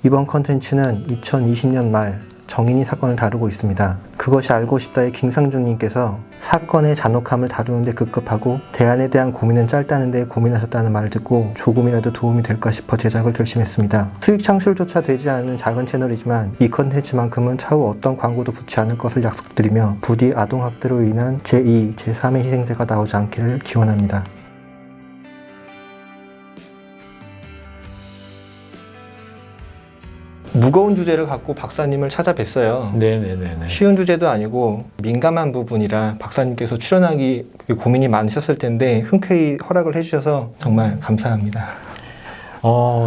이번 컨텐츠는 2020년 말 정인이 사건을 다루고 있습니다. 그것이 알고 싶다의 김상준님께서 사건의 잔혹함을 다루는데 급급하고 대안에 대한 고민은 짧다는 데 고민하셨다는 말을 듣고 조금이라도 도움이 될까 싶어 제작을 결심했습니다. 수익 창출조차 되지 않는 작은 채널이지만 이 컨텐츠만큼은 차후 어떤 광고도 붙지 않을 것을 약속드리며 부디 아동학대로 인한 제2, 제3의 희생자가 나오지 않기를 기원합니다. 무거운 주제를 갖고 박사님을 찾아뵀어요. 네네네. 쉬운 주제도 아니고 민감한 부분이라 박사님께서 출연하기 고민이 많으셨을 텐데 흔쾌히 허락을 해주셔서 정말 감사합니다.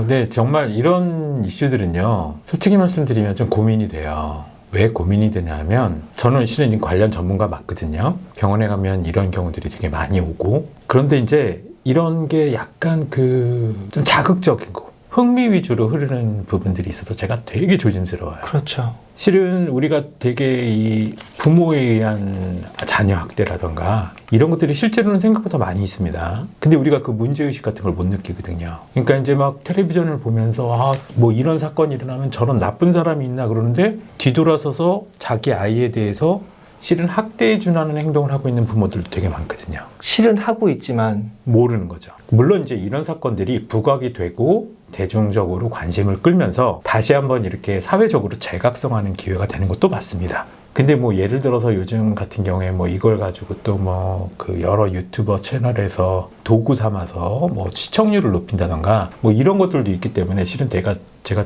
네, 정말 이런 이슈들은요, 솔직히 말씀드리면 좀 고민이 돼요. 왜 고민이 되냐 하면, 저는 실은 관련 전문가 맞거든요. 병원에 가면 이런 경우들이 되게 많이 오고, 그런데 이제 이런 게 약간 좀 자극적인 거, 흥미 위주로 흐르는 부분들이 있어서 제가 되게 조심스러워요. 그렇죠. 실은 우리가 되게 이 부모에 의한 자녀 학대라던가 이런 것들이 실제로는 생각보다 많이 있습니다. 근데 우리가 그 문제의식 같은 걸 못 느끼거든요. 그러니까 이제 막 텔레비전을 보면서 뭐 이런 사건이 일어나면 저런 나쁜 사람이 있나 그러는데 뒤돌아서서 자기 아이에 대해서 실은 학대에 준하는 행동을 하고 있는 부모들도 되게 많거든요. 실은 하고 있지만 모르는 거죠. 물론 이제 이런 사건들이 부각이 되고 대중적으로 관심을 끌면서 다시 한번 이렇게 사회적으로 재각성하는 기회가 되는 것도 맞습니다. 근데 뭐 예를 들어서 요즘 같은 경우에 뭐 이걸 가지고 또 뭐 그 여러 유튜버 채널에서 도구 삼아서 뭐 시청률을 높인다던가 뭐 이런 것들도 있기 때문에 실은 제가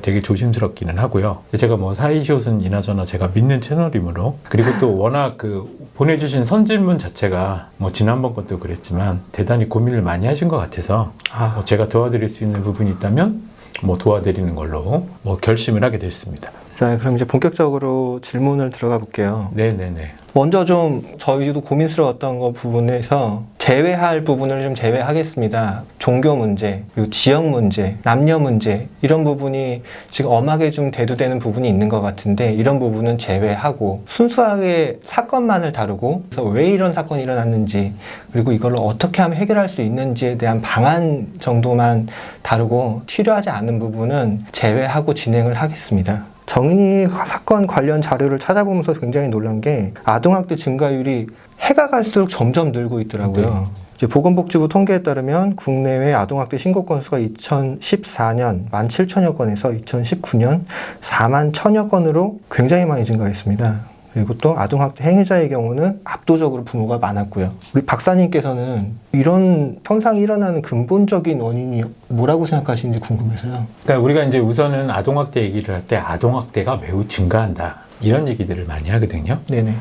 되게 조심스럽기는 하고요. 제가 뭐 사이시옷은 이나저나 제가 믿는 채널이므로, 그리고 또 워낙 보내주신 선질문 자체가 뭐 지난번 것도 그랬지만 대단히 고민을 많이 하신 것 같아서 뭐 제가 도와드릴 수 있는 부분이 있다면 뭐 도와드리는 걸로 뭐 결심을 하게 됐습니다. 자, 그럼 이제 본격적으로 질문을 들어가 볼게요. 네네네. 먼저 좀 저희도 고민스러웠던 부분에서 제외할 부분을 좀 제외하겠습니다. 종교 문제, 그리고 지역 문제, 남녀 문제 이런 부분이 지금 엄하게 좀 대두되는 부분이 있는 것 같은데 이런 부분은 제외하고 순수하게 사건만을 다루고 그래서 왜 이런 사건이 일어났는지 그리고 이걸 어떻게 하면 해결할 수 있는지에 대한 방안 정도만 다루고 필요하지 않은 부분은 제외하고 진행을 하겠습니다. 정인이 사건 관련 자료를 찾아보면서 굉장히 놀란 게 아동학대 증가율이 해가 갈수록 점점 늘고 있더라고요. 네. 이제 보건복지부 통계에 따르면 국내외 아동학대 신고 건수가 2014년 17,000여 건에서 2019년 41,000여 건으로 굉장히 많이 증가했습니다. 그리고 또 아동학대 행위자의 경우는 압도적으로 부모가 많았고요. 우리 박사님께서는 이런 현상이 일어나는 근본적인 원인이 뭐라고 생각하시는지 궁금해서요. 그러니까 우리가 이제 우선은 아동학대 얘기를 할 때 아동학대가 매우 증가한다 이런 얘기들을 많이 하거든요. 네네.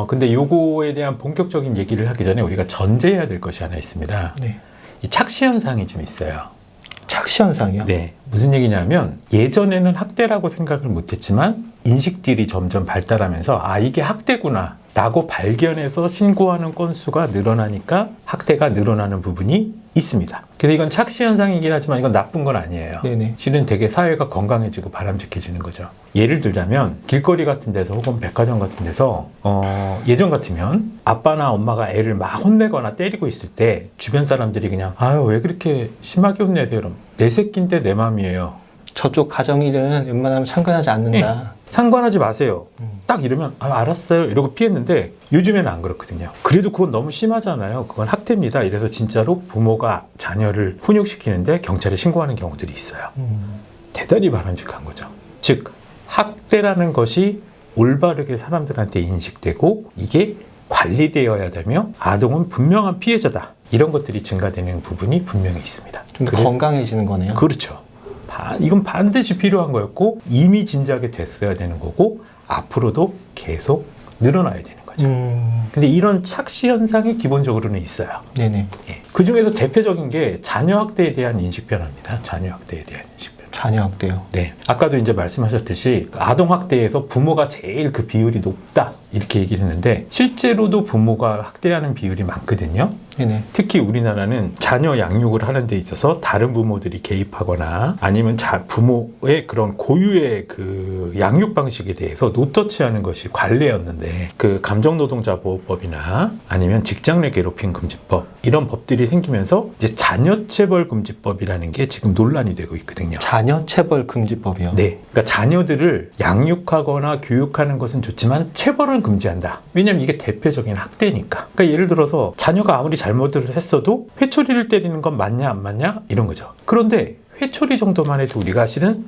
근데 요거에 대한 본격적인 얘기를 하기 전에 우리가 전제해야 될 것이 하나 있습니다. 네. 이 착시 현상이 좀 있어요. 착시 현상이요? 네. 무슨 얘기냐면 예전에는 학대라고 생각을 못했지만 인식들이 점점 발달하면서 이게 학대구나 라고 발견해서 신고하는 건수가 늘어나니까 학대가 늘어나는 부분이 있습니다. 그래서 이건 착시 현상이긴 하지만 이건 나쁜 건 아니에요. 네네. 실은 되게 사회가 건강해지고 바람직해지는 거죠. 예를 들자면 길거리 같은 데서 혹은 백화점 같은 데서 예전 같으면 아빠나 엄마가 애를 막 혼내거나 때리고 있을 때 주변 사람들이 그냥 왜 그렇게 심하게 혼내세요? 그럼 내 새끼인데 내 맘이에요. 저쪽 가정일은 웬만하면 상관하지 않는다. 네, 상관하지 마세요. 딱 이러면 알았어요 이러고 피했는데 요즘에는 안 그렇거든요. 그래도 그건 너무 심하잖아요. 그건 학대입니다. 이래서 진짜로 부모가 자녀를 훈육시키는데 경찰에 신고하는 경우들이 있어요. 대단히 바람직한 거죠. 즉 학대라는 것이 올바르게 사람들한테 인식되고 이게 관리되어야 되며 아동은 분명한 피해자다. 이런 것들이 증가되는 부분이 분명히 있습니다. 좀 더 건강해지는 거네요. 그렇죠. 이건 반드시 필요한 거였고 이미 진작에 됐어야 되는 거고 앞으로도 계속 늘어나야 되는 거죠. 근데 이런 착시 현상이 기본적으로는 있어요. 네네. 예. 그 중에서 대표적인 게 자녀학대에 대한 인식 변화입니다. 자녀학대에 대한 인식 변화. 자녀학대요. 네. 아까도 이제 말씀하셨듯이 아동학대에서 부모가 제일 그 비율이 높다 이렇게 얘기를 했는데 실제로도 부모가 학대하는 비율이 많거든요. 네네. 특히 우리나라는 자녀 양육을 하는 데 있어서 다른 부모들이 개입하거나 아니면 부모의 그런 고유의 그 양육 방식에 대해서 노터치하는 것이 관례였는데 그 감정노동자보호법이나 아니면 직장 내 괴롭힘 금지법 이런 법들이 생기면서 이제 자녀체벌 금지법이라는 게 지금 논란이 되고 있거든요. 자녀체벌 금지법이요. 네. 그러니까 자녀들을 양육하거나 교육하는 것은 좋지만 체벌은 금지한다. 왜냐면 이게 대표적인 학대니까. 그러니까 예를 들어서 자녀가 아무리 잘못을 했어도 회초리를 때리는 건 맞냐 안 맞냐 이런 거죠. 그런데 회초리 정도만 해도 우리가 실은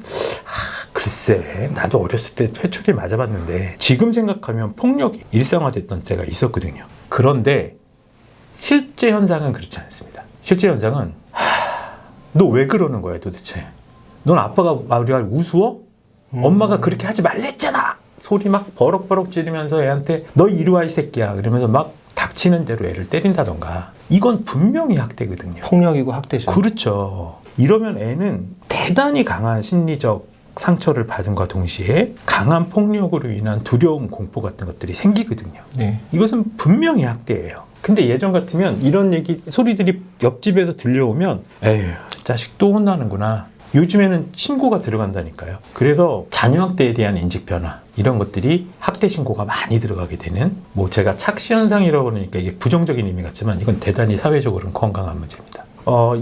글쎄 나도 어렸을 때 회초리 맞아봤는데 지금 생각하면 폭력이 일상화됐던 때가 있었거든요. 그런데 실제 현상은 그렇지 않습니다. 실제 현상은 너 왜 그러는 거야 도대체? 넌 아빠가 우리가 우스워? 엄마가 그렇게 하지 말랬잖아. 소리 막 버럭버럭 지르면서 애한테 너 이리 와 이 새끼야 그러면서 막 닥치는 대로 애를 때린다던가 이건 분명히 학대거든요. 폭력이고 학대죠. 그렇죠. 이러면 애는 대단히 강한 심리적 상처를 받은과 동시에 강한 폭력으로 인한 두려움, 공포 같은 것들이 생기거든요. 네. 이것은 분명히 학대예요. 근데 예전 같으면 이런 소리들이 옆집에서 들려오면 에휴 자식 또 혼나는구나. 요즘에는 신고가 들어간다니까요. 그래서 자녀학대에 대한 인식 변화 이런 것들이 학대 신고가 많이 들어가게 되는 제가 착시현상이라고 그러니까 이게 부정적인 의미 같지만 이건 대단히 사회적으로는 건강한 문제입니다.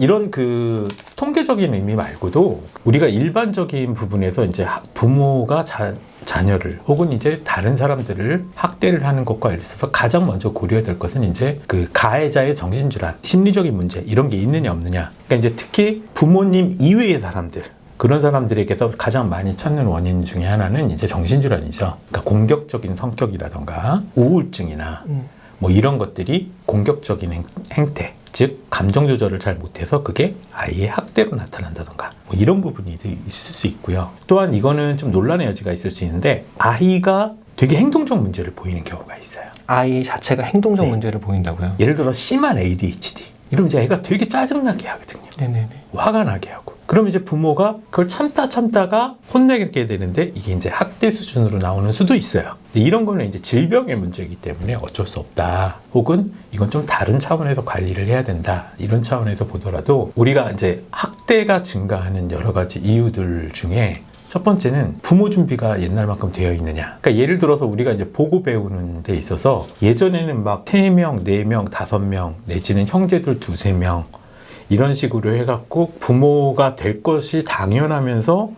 이런 그 통계적인 의미 말고도 우리가 일반적인 부분에서 이제 부모가 자녀를 혹은 이제 다른 사람들을 학대를 하는 것과 있어서 가장 먼저 고려해야 될 것은 이제 그 가해자의 정신질환, 심리적인 문제 이런 게 있느냐 없느냐. 그러니까 이제 특히 부모님 이외의 사람들 그런 사람들에게서 가장 많이 찾는 원인 중에 하나는 이제 정신질환이죠. 그러니까 공격적인 성격이라던가 우울증이나 이런 것들이 공격적인 행태. 즉 감정 조절을 잘 못해서 그게 아이의 학대로 나타난다던가 이런 부분이 있을 수 있고요. 또한 이거는 좀 논란의 여지가 있을 수 있는데 아이가 되게 행동적 문제를 보이는 경우가 있어요. 아이 자체가 행동적 네. 문제를 보인다고요? 예를 들어 심한 ADHD 이러면 이제 애가 되게 짜증나게 하거든요. 네네네. 화가 나게 하고 그러면 이제 부모가 그걸 참다가 혼내게 되는데 이게 이제 학대 수준으로 나오는 수도 있어요. 근데 이런 거는 이제 질병의 문제이기 때문에 어쩔 수 없다. 혹은 이건 좀 다른 차원에서 관리를 해야 된다. 이런 차원에서 보더라도 우리가 이제 학대가 증가하는 여러 가지 이유들 중에 첫 번째는 부모 준비가 옛날만큼 되어 있느냐. 그러니까 예를 들어서 우리가 이제 보고 배우는 데 있어서 예전에는 막 3명, 4명, 5명 내지는 형제들 2-3명 이런 식으로 해갖고 부모가 될 것이 당연하면서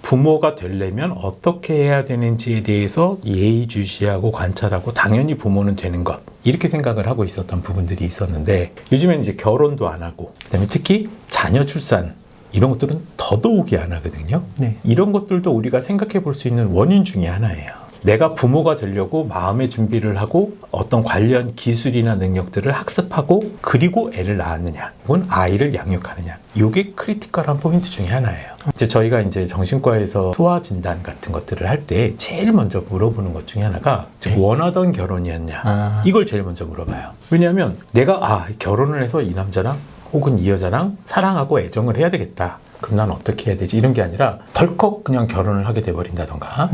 부모가 되려면 어떻게 해야 되는지에 대해서 예의주시하고 관찰하고 당연히 부모는 되는 것 이렇게 생각을 하고 있었던 부분들이 있었는데 요즘에는 이제 결혼도 안 하고 그다음에 특히 자녀 출산 이런 것들은 더더욱이 안 하거든요. 네. 이런 것들도 우리가 생각해 볼 수 있는 원인 중에 하나예요. 내가 부모가 되려고 마음의 준비를 하고 어떤 관련 기술이나 능력들을 학습하고 그리고 애를 낳았느냐 혹은 아이를 양육하느냐 이게 크리티컬한 포인트 중에 하나예요. 이제 저희가 이제 정신과에서 소아 진단 같은 것들을 할 때 제일 먼저 물어보는 것 중에 하나가 원하던 결혼이었냐 이걸 제일 먼저 물어봐요. 왜냐하면 내가 결혼을 해서 이 남자랑 혹은 이 여자랑 사랑하고 애정을 해야 되겠다. 그럼 난 어떻게 해야 되지? 이런 게 아니라 덜컥 그냥 결혼을 하게 돼버린다던가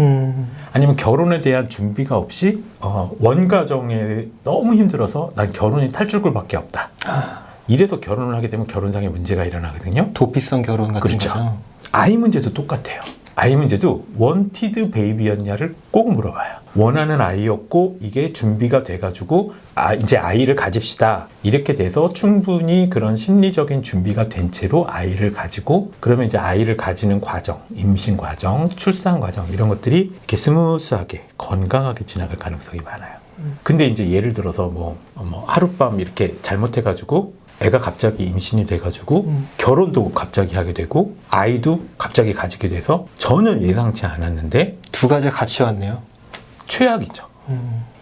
아니면 결혼에 대한 준비가 없이 원가정에 너무 힘들어서 난 결혼이 탈출구밖에 없다. 이래서 결혼을 하게 되면 결혼상의 문제가 일어나거든요. 도피성 결혼 같은 그렇죠. 거죠. 아이 문제도 똑같아요. 아이 문제도 원티드 베이비였냐를 꼭 물어봐요. 원하는 아이였고 이게 준비가 돼가지고 이제 아이를 가집시다. 이렇게 돼서 충분히 그런 심리적인 준비가 된 채로 아이를 가지고 그러면 이제 아이를 가지는 과정, 임신 과정, 출산 과정 이런 것들이 이렇게 스무스하게 건강하게 지나갈 가능성이 많아요. 근데 이제 예를 들어서 하룻밤 이렇게 잘못해가지고 애가 갑자기 임신이 돼가지고 결혼도 갑자기 하게 되고 아이도 갑자기 가지게 돼서 전혀 예상치 않았는데 두 가지 같이 왔네요. 최악이죠.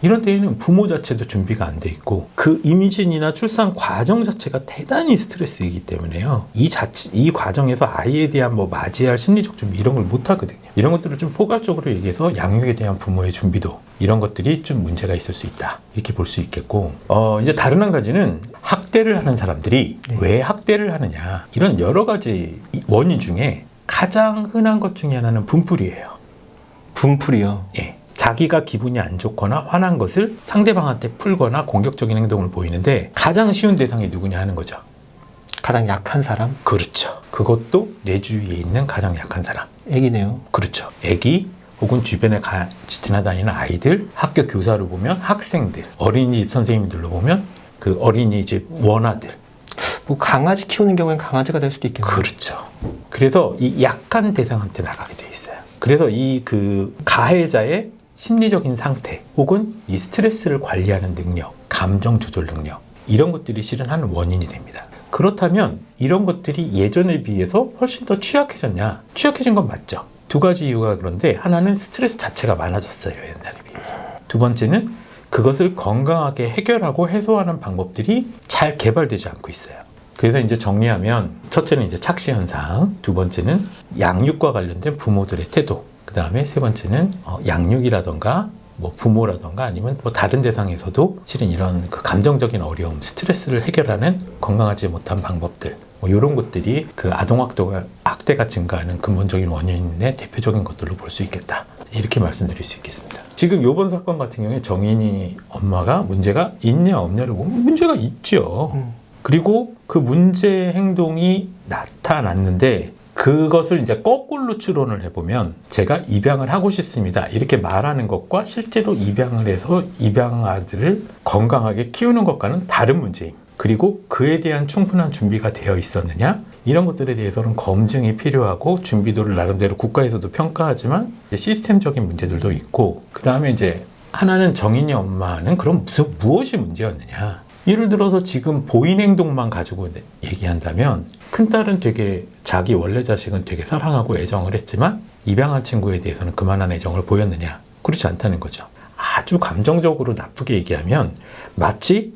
이런 때에는 부모 자체도 준비가 안 돼 있고 그 임신이나 출산 과정 자체가 대단히 스트레스이기 때문에요. 이 과정에서 아이에 대한 맞이할 심리적 준비 이런 걸 못 하거든요. 이런 것들을 좀 포괄적으로 얘기해서 양육에 대한 부모의 준비도 이런 것들이 좀 문제가 있을 수 있다. 이렇게 볼 수 있겠고 이제 다른 한 가지는 학대를 하는 사람들이 왜 학대를 하느냐 이런 여러 가지 원인 중에 가장 흔한 것 중에 하나는 분풀이에요. 분풀이요? 예. 자기가 기분이 안 좋거나 화난 것을 상대방한테 풀거나 공격적인 행동을 보이는데 가장 쉬운 대상이 누구냐 하는 거죠. 가장 약한 사람? 그렇죠. 그것도 내 주위에 있는 가장 약한 사람. 애기네요. 그렇죠. 애기 혹은 주변에 지나다니는 아이들, 학교 교사로 보면 학생들, 어린이집 선생님들로 보면 그 어린이집 원아들. 뭐 강아지 키우는 경우엔 강아지가 될 수도 있겠네요. 그렇죠. 그래서 이 약한 대상한테 나가게 돼 있어요. 그래서 이 그 가해자의 심리적인 상태 혹은 이 스트레스를 관리하는 능력, 감정 조절 능력 이런 것들이 실은 한 원인이 됩니다. 그렇다면 이런 것들이 예전에 비해서 훨씬 더 취약해졌냐? 취약해진 건 맞죠. 두 가지 이유가 그런데 하나는 스트레스 자체가 많아졌어요. 옛날에 비해서. 두 번째는 그것을 건강하게 해결하고 해소하는 방법들이 잘 개발되지 않고 있어요. 그래서 이제 정리하면 첫째는 이제 착시 현상, 두 번째는 양육과 관련된 부모들의 태도, 그 다음에 세 번째는 양육이라던가 뭐 부모라던가 아니면 뭐 다른 대상에서도 실은 이런 그 감정적인 어려움, 스트레스를 해결하는 건강하지 못한 방법들, 뭐 이런 것들이 그 학대가 증가하는 근본적인 원인의 대표적인 것들로 볼 수 있겠다. 이렇게 말씀드릴 수 있겠습니다. 지금 이번 사건 같은 경우에 정인이 엄마가 문제가 있냐 없냐를 보면 문제가 있죠. 그리고 그 문제 행동이 나타났는데 그것을 이제 거꾸로 추론을 해보면 제가 입양을 하고 싶습니다. 이렇게 말하는 것과 실제로 입양을 해서 입양 아들을 건강하게 키우는 것과는 다른 문제임. 그리고 그에 대한 충분한 준비가 되어 있었느냐? 이런 것들에 대해서는 검증이 필요하고 준비도를 나름대로 국가에서도 평가하지만 시스템적인 문제들도 있고 그 다음에 이제 하나는 정인이 엄마는 그럼 무엇이 문제였느냐? 예를 들어서 지금 보인 행동만 가지고 얘기한다면 큰딸은 되게 자기 원래 자식은 되게 사랑하고 애정을 했지만 입양한 친구에 대해서는 그만한 애정을 보였느냐? 그렇지 않다는 거죠. 아주 감정적으로 나쁘게 얘기하면 마치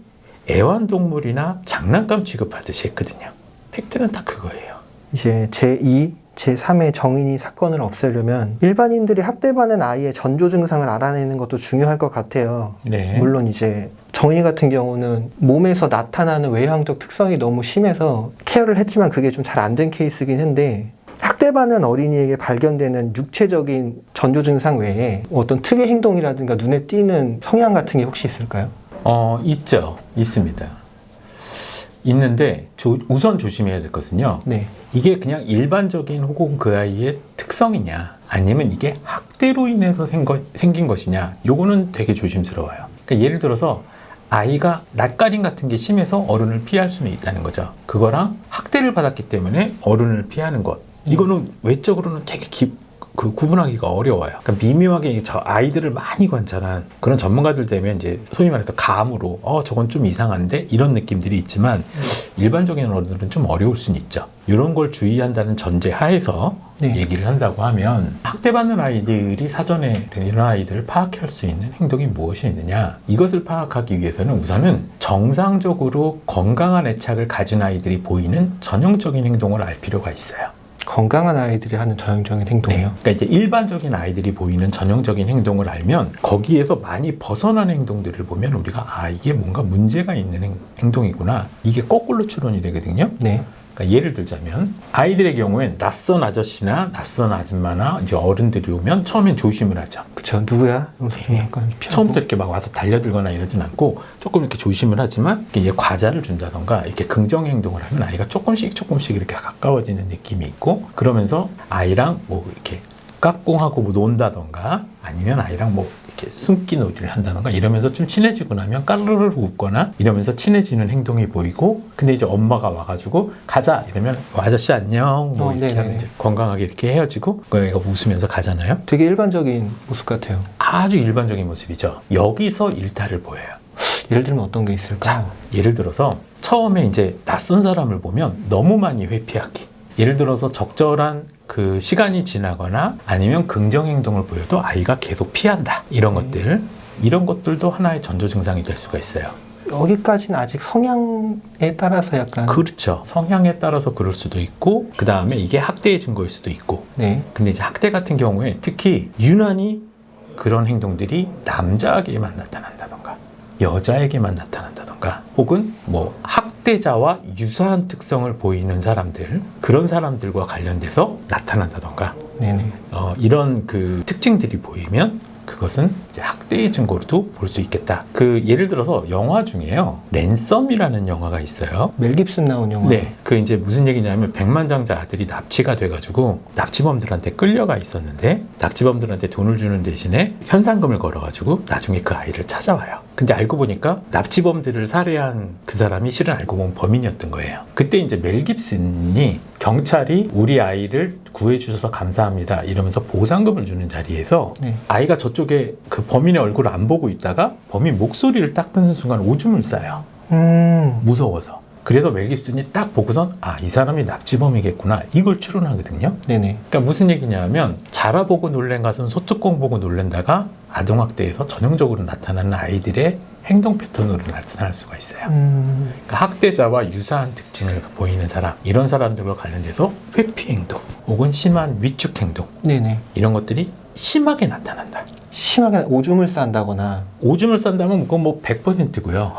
애완동물이나 장난감 취급하듯이 했거든요. 팩트는 다 그거예요. 이제 제2, 제3의 정인이 사건을 없애려면 일반인들이 학대받는 아이의 전조 증상을 알아내는 것도 중요할 것 같아요. 네. 물론 이제 정인이 같은 경우는 몸에서 나타나는 외향적 특성이 너무 심해서 케어를 했지만 그게 좀 잘 안 된 케이스긴 한데 학대받는 어린이에게 발견되는 육체적인 전조 증상 외에 어떤 특이 행동이라든가 눈에 띄는 성향 같은 게 혹시 있을까요? 있죠. 있습니다. 있는데 우선 조심해야 될 것은요. 네. 이게 그냥 일반적인 혹은 그 아이의 특성이냐 아니면 이게 학대로 인해서 생긴 것이냐 요거는 되게 조심스러워요. 그러니까 예를 들어서 아이가 낯가림 같은 게 심해서 어른을 피할 수는 있다는 거죠. 그거랑 학대를 받았기 때문에 어른을 피하는 것 이거는 외적으로는 되게 구분하기가 어려워요. 그러니까 미묘하게 저 아이들을 많이 관찰한 그런 전문가들 되면 이제 소위 말해서 감으로 저건 좀 이상한데 이런 느낌들이 있지만 일반적인 어른들은 좀 어려울 수는 있죠. 이런 걸 주의한다는 전제 하에서 네. 얘기를 한다고 하면 학대받는 아이들이 사전에 이런 아이들을 파악할 수 있는 행동이 무엇이 있느냐 이것을 파악하기 위해서는 우선은 정상적으로 건강한 애착을 가진 아이들이 보이는 전형적인 행동을 알 필요가 있어요. 건강한 아이들이 하는 전형적인 행동이요? 네. 그러니까 이제 일반적인 아이들이 보이는 전형적인 행동을 알면 거기에서 많이 벗어나는 행동들을 보면 우리가 이게 뭔가 문제가 있는 행동이구나. 이게 거꾸로 추론이 되거든요. 네. 그러니까 예를 들자면 아이들의 경우엔 낯선 아저씨나 낯선 아줌마나 이제 어른들이 오면 처음엔 조심을 하죠. 그쵸. 누구야? 네. 처음부터 이렇게 막 와서 달려들거나 이러진 않고 조금 이렇게 조심을 하지만 이렇게 과자를 준다던가 이렇게 긍정 행동을 하면 아이가 조금씩 이렇게 가까워지는 느낌이 있고 그러면서 아이랑 뭐 이렇게 깍꿍하고 뭐 논다던가 아니면 아이랑 뭐 이렇게 숨기 놀이를 한다던가 이러면서 좀 친해지고 나면 까르르 웃거나 이러면서 친해지는 행동이 보이고 근데 이제 엄마가 와가지고 가자 이러면 아저씨 안녕 뭐 이렇게 네네. 하면 이제 건강하게 이렇게 헤어지고 애가 웃으면서 가잖아요. 되게 일반적인 모습 같아요. 아주 일반적인 모습이죠. 여기서 일탈을 보여요. 예를 들면 어떤 게 있을까요? 자, 예를 들어서 처음에 이제 낯선 사람을 보면 너무 많이 회피하기. 예를 들어서 적절한 그 시간이 지나거나 아니면 긍정 행동을 보여도 아이가 계속 피한다. 이런 것들도 하나의 전조 증상이 될 수가 있어요. 여기까지는 아직 성향에 따라서 약간 그렇죠. 성향에 따라서 그럴 수도 있고 그 다음에 이게 학대의 증거일 수도 있고 네. 근데 이제 학대 같은 경우에 특히 유난히 그런 행동들이 남자에게만 나타난다던가 여자에게만 나타난다던가 혹은 뭐 학대자와 유사한 특성을 보이는 사람들 그런 사람들과 관련돼서 나타난다던가 네네. 이런 그 특징들이 보이면 그것은 이제 학대의 증거로도 볼 수 있겠다. 그 예를 들어서 영화 중에요. 랜섬이라는 영화가 있어요. 멜 깁슨 나온 영화. 네, 그 이제 무슨 얘기냐면 백만장자 아들이 납치가 돼가지고 납치범들한테 끌려가 있었는데 납치범들한테 돈을 주는 대신에 현상금을 걸어가지고 나중에 그 아이를 찾아와요. 근데 알고 보니까 납치범들을 살해한 그 사람이 실은 알고 보면 범인이었던 거예요. 그때 이제 멜 깁슨이 경찰이 우리 아이를 구해주셔서 감사합니다 이러면서 보상금을 주는 자리에서 네. 아이가 저쪽에 그 범인의 얼굴을 안 보고 있다가 범인 목소리를 딱 듣는 순간 오줌을 싸요. 무서워서. 그래서 멜 깁슨이 딱 보고선 이 사람이 납치범이겠구나 이걸 추론하거든요. 네네. 그러니까 무슨 얘기냐면 자라보고 놀란 것은 소뚜껑 보고 놀란다가 아동학대에서 전형적으로 나타나는 아이들의 행동 패턴으로 나타날 수가 있어요. 그러니까 학대자와 유사한 특징을 보이는 사람, 이런 사람들과 관련돼서 회피 행동 혹은 심한 위축 행동 네네. 이런 것들이 심하게 나타난다. 심하게 오줌을 싼다거나. 오줌을 싼다면 그건 뭐 100%고요.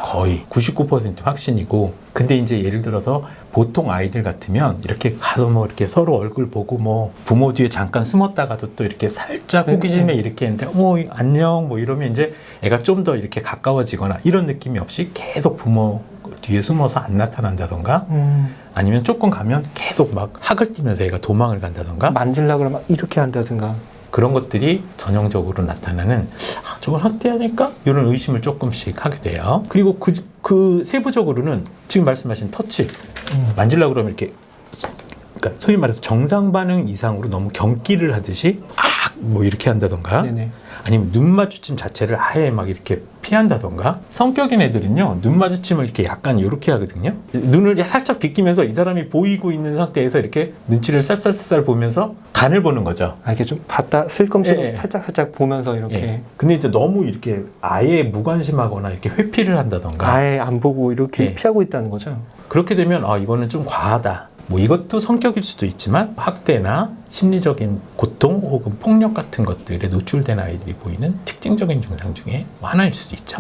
거의 99% 확신이고. 근데 이제 예를 들어서 보통 아이들 같으면 이렇게 가서 뭐 이렇게 서로 얼굴 보고 뭐 부모 뒤에 잠깐 숨었다가도 또 이렇게 살짝 호기심에 이렇게 했는데 안녕 뭐 이러면 이제 애가 좀 더 이렇게 가까워지거나 이런 느낌이 없이 계속 부모 뒤에 숨어서 안 나타난다던가 아니면 조금 가면 계속 막 학을 뛰면서 애가 도망을 간다던가 만질라 그러면 막 이렇게 한다든가. 그런 것들이 전형적으로 나타나는 저건 학대하니까 이런 의심을 조금씩 하게 돼요. 그리고 그 세부적으로는 지금 말씀하신 터치 만지려고 그러면 이렇게 그러니까 소위 말해서 정상 반응 이상으로 너무 경기를 하듯이 뭐 이렇게 한다던가 네네. 아니면 눈 마주침 자체를 아예 막 이렇게 피한다던가 성격인 애들은요 눈 마주침을 이렇게 약간 이렇게 하거든요. 눈을 살짝 비끼면서 이 사람이 보이고 있는 상태에서 이렇게 눈치를 쌀쌀쌀 보면서 간을 보는 거죠. 이렇게 좀 봤다 슬금슬금 예. 살짝 보면서 이렇게. 예. 근데 이제 너무 이렇게 아예 무관심하거나 이렇게 회피를 한다던가 아예 안 보고 이렇게 예. 피하고 있다는 거죠. 그렇게 되면 이거는 좀 과하다. 뭐 이것도 성격일 수도 있지만 학대나 심리적인 고통 혹은 폭력 같은 것들에 노출된 아이들이 보이는 특징적인 증상 중에 하나일 수도 있죠.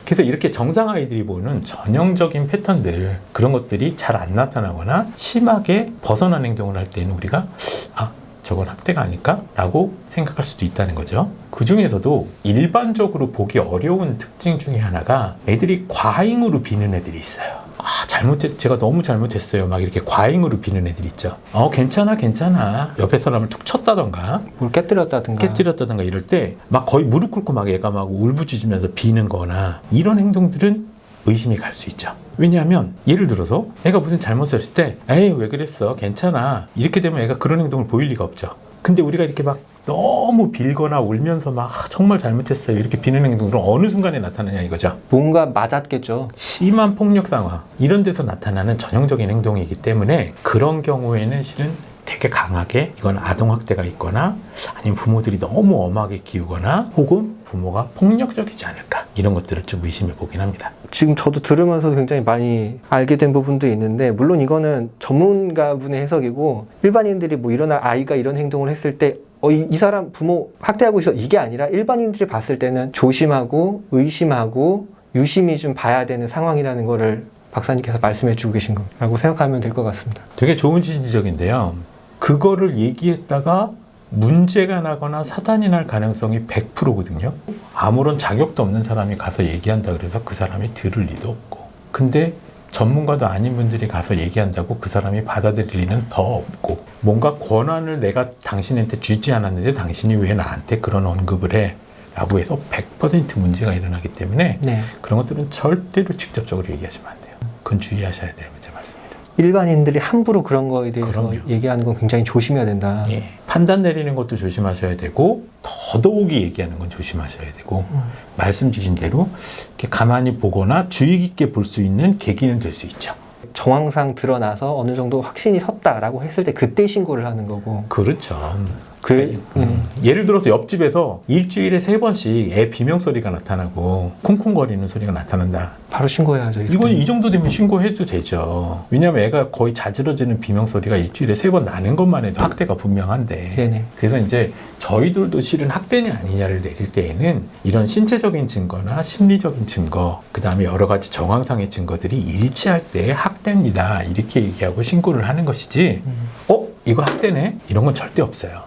그래서 이렇게 정상 아이들이 보이는 전형적인 패턴들 그런 것들이 잘 안 나타나거나 심하게 벗어난 행동을 할 때는 우리가 저건 학대가 아닐까? 라고 생각할 수도 있다는 거죠. 그 중에서도 일반적으로 보기 어려운 특징 중에 하나가 애들이 과잉으로 비는 애들이 있어요. 제가 너무 잘못했어요. 막 이렇게 과잉으로 비는 애들 있죠. 괜찮아. 옆에 사람을 툭 쳤다던가, 뭘 깨뜨렸다든가 이럴 때 막 거의 무릎 꿇고 막 애가 막 울부짖으면서 비는 거나 이런 행동들은 의심이 갈 수 있죠. 왜냐하면 예를 들어서 애가 무슨 잘못을 했을 때 에이 왜 그랬어 괜찮아 이렇게 되면 애가 그런 행동을 보일 리가 없죠. 근데 우리가 이렇게 막 너무 빌거나 울면서 막 정말 잘못했어요 이렇게 비는 행동들은 어느 순간에 나타나냐 이거죠. 뭔가 맞았겠죠. 심한 폭력 상황 이런 데서 나타나는 전형적인 행동이기 때문에 그런 경우에는 실은 되게 강하게 이건 아동학대가 있거나 아니면 부모들이 너무 엄하게 키우거나 혹은 부모가 폭력적이지 않을까 이런 것들을 좀 의심해 보긴 합니다. 지금 저도 들으면서 굉장히 많이 알게 된 부분도 있는데 물론 이거는 전문가분의 해석이고 일반인들이 뭐 아이가 이런 행동을 했을 때 이 사람 부모 학대하고 있어 이게 아니라 일반인들이 봤을 때는 조심하고 의심하고 유심히 좀 봐야 되는 상황이라는 거를 박사님께서 말씀해 주고 계신 거라고 생각하면 될 것 같습니다. 되게 좋은 지적인데요. 그거를 얘기했다가 문제가 나거나 사단이 날 가능성이 100%거든요. 아무런 자격도 없는 사람이 가서 얘기한다 그래서 그 사람이 들을 리도 없고 근데 전문가도 아닌 분들이 가서 얘기한다고 그 사람이 받아들일 리는 더 없고 뭔가 권한을 내가 당신한테 주지 않았는데 당신이 왜 나한테 그런 언급을 해? 라고 해서 100% 문제가 일어나기 때문에 네. 그런 것들은 절대로 직접적으로 얘기하시면 안 돼요. 그건 주의하셔야 될 문제 맞습니다. 일반인들이 함부로 그런 거에 대해서 그럼요. 얘기하는 건 굉장히 조심해야 된다. 예. 판단 내리는 것도 조심하셔야 되고 더더욱이 얘기하는 건 조심하셔야 되고 말씀 주신 대로 이렇게 가만히 보거나 주의 깊게 볼 수 있는 계기는 될 수 있죠. 정황상 드러나서 어느 정도 확신이 섰다라고 했을 때 그때 신고를 하는 거고. 그렇죠. 예를 들어서 옆집에서 일주일에 3번씩 애 비명소리가 나타나고 쿵쿵거리는 소리가 나타난다. 바로 신고해야죠. 이건 이 정도 되면 신고해도 되죠. 왜냐하면 애가 거의 자지러지는 비명소리가 일주일에 3번 나는 것만 해도 학대가 분명한데. 네네. 그래서 이제 저희들도 실은 학대냐 아니냐를 내릴 때에는 이런 신체적인 증거나 심리적인 증거, 그 다음에 여러 가지 정황상의 증거들이 일치할 때 학대입니다. 이렇게 얘기하고 신고를 하는 것이지, 이거 학대네? 이런 건 절대 없어요.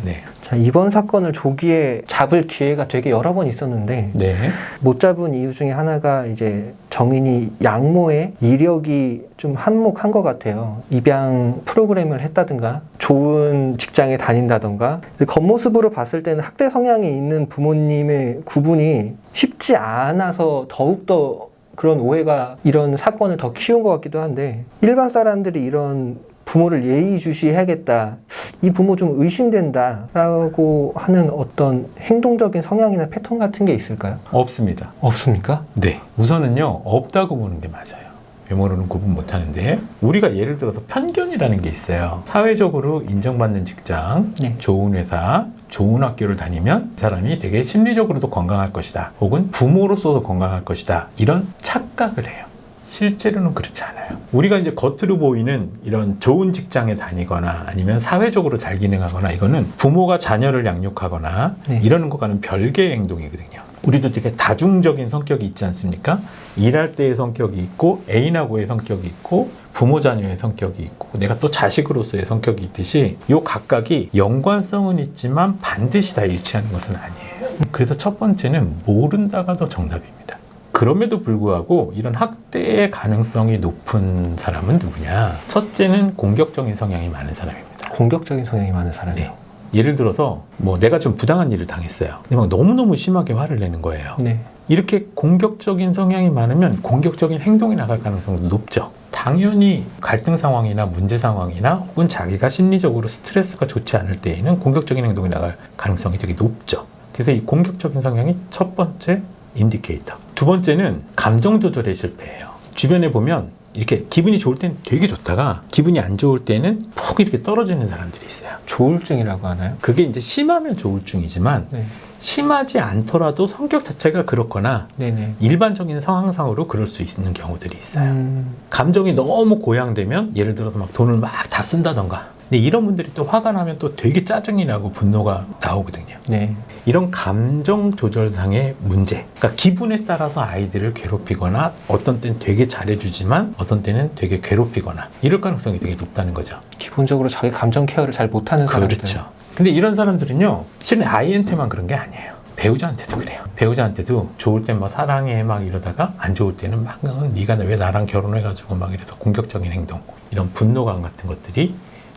네. 자, 이번 사건을 조기에 잡을 기회가 되게 여러 번 있었는데 네. 못 잡은 이유 중에 하나가 이제 정인이 양모의 이력이 좀 한몫한 것 같아요. 입양 프로그램을 했다든가 좋은 직장에 다닌다든가 겉모습으로 봤을 때는 학대 성향이 있는 부모님의 구분이 쉽지 않아서 더욱더 그런 오해가 이런 사건을 더 키운 것 같기도 한데 일반 사람들이 이런 부모를 예의주시해야겠다. 이 부모 좀 의심된다. 라고 하는 어떤 행동적인 성향이나 패턴 같은 게 있을까요? 없습니다. 없습니까? 네. 우선은요, 없다고 보는 게 맞아요. 외모로는 구분 못 하는데, 우리가 예를 들어서 편견이라는 게 있어요. 사회적으로 인정받는 직장, 네. 좋은 회사, 좋은 학교를 다니면 이 사람이 되게 심리적으로도 건강할 것이다. 혹은 부모로서도 건강할 것이다. 이런 착각을 해요. 실제로는 그렇지 않아요. 우리가 이제 겉으로 보이는 이런 좋은 직장에 다니거나 아니면 사회적으로 잘 기능하거나 이거는 부모가 자녀를 양육하거나 네. 이러는 것과는 별개의 행동이거든요. 우리도 되게 다중적인 성격이 있지 않습니까? 일할 때의 성격이 있고 애인하고의 성격이 있고 부모 자녀의 성격이 있고 내가 또 자식으로서의 성격이 있듯이 이 각각이 연관성은 있지만 반드시 다 일치하는 것은 아니에요. 그래서 첫 번째는 모른다가 더 정답입니다. 그럼에도 불구하고 이런 학대의 가능성이 높은 사람은 누구냐? 첫째는 공격적인 성향이 많은 사람입니다. 공격적인 성향이 많은 사람이요. 네. 예를 들어서 뭐 내가 좀 부당한 일을 당했어요. 근데 막 너무너무 심하게 화를 내는 거예요. 네. 이렇게 공격적인 성향이 많으면 공격적인 행동이 나갈 가능성도 높죠. 당연히 갈등 상황이나 문제 상황이나 혹은 자기가 심리적으로 스트레스가 좋지 않을 때에는 공격적인 행동이 나갈 가능성이 되게 높죠. 그래서 이 공격적인 성향이 첫 번째 인디케이터. 두 번째는 감정 조절에 실패해요. 주변에 보면 이렇게 기분이 좋을 때는 되게 좋다가 기분이 안 좋을 때는 푹 이렇게 떨어지는 사람들이 있어요. 조울증이라고 하나요? 그게 이제 심하면 조울증이지만 네. 심하지 않더라도 성격 자체가 그렇거나 네네. 일반적인 상황상으로 그럴 수 있는 경우들이 있어요. 감정이 너무 고양되면 예를 들어서 막 돈을 막 다 쓴다던가 근데 이런 분들이 또 화가 나면 또 되게 짜증이 나고 분노가 나오거든요. 네. 이런 감정 조절상의 문제, 그러니까 기분에 따라서 아이들을 괴롭히거나 어떤 때는 되게 잘해주지만 어떤 때는 되게 괴롭히거나 이럴 가능성이 되게 높다는 거죠. 기본적으로 자기 감정 케어를 잘 못하는 사람들. 그렇죠. 근데 이런 사람들은요, 실은 아이한테만 그런 게 아니에요. 배우자한테도 그래요. 배우자한테도 좋을 땐 뭐 사랑해 막 이러다가 안 좋을 때는 막 네가 왜 나랑 결혼해가지고 막 이래서 공격적인 행동, 이런 분노감 같은 것들이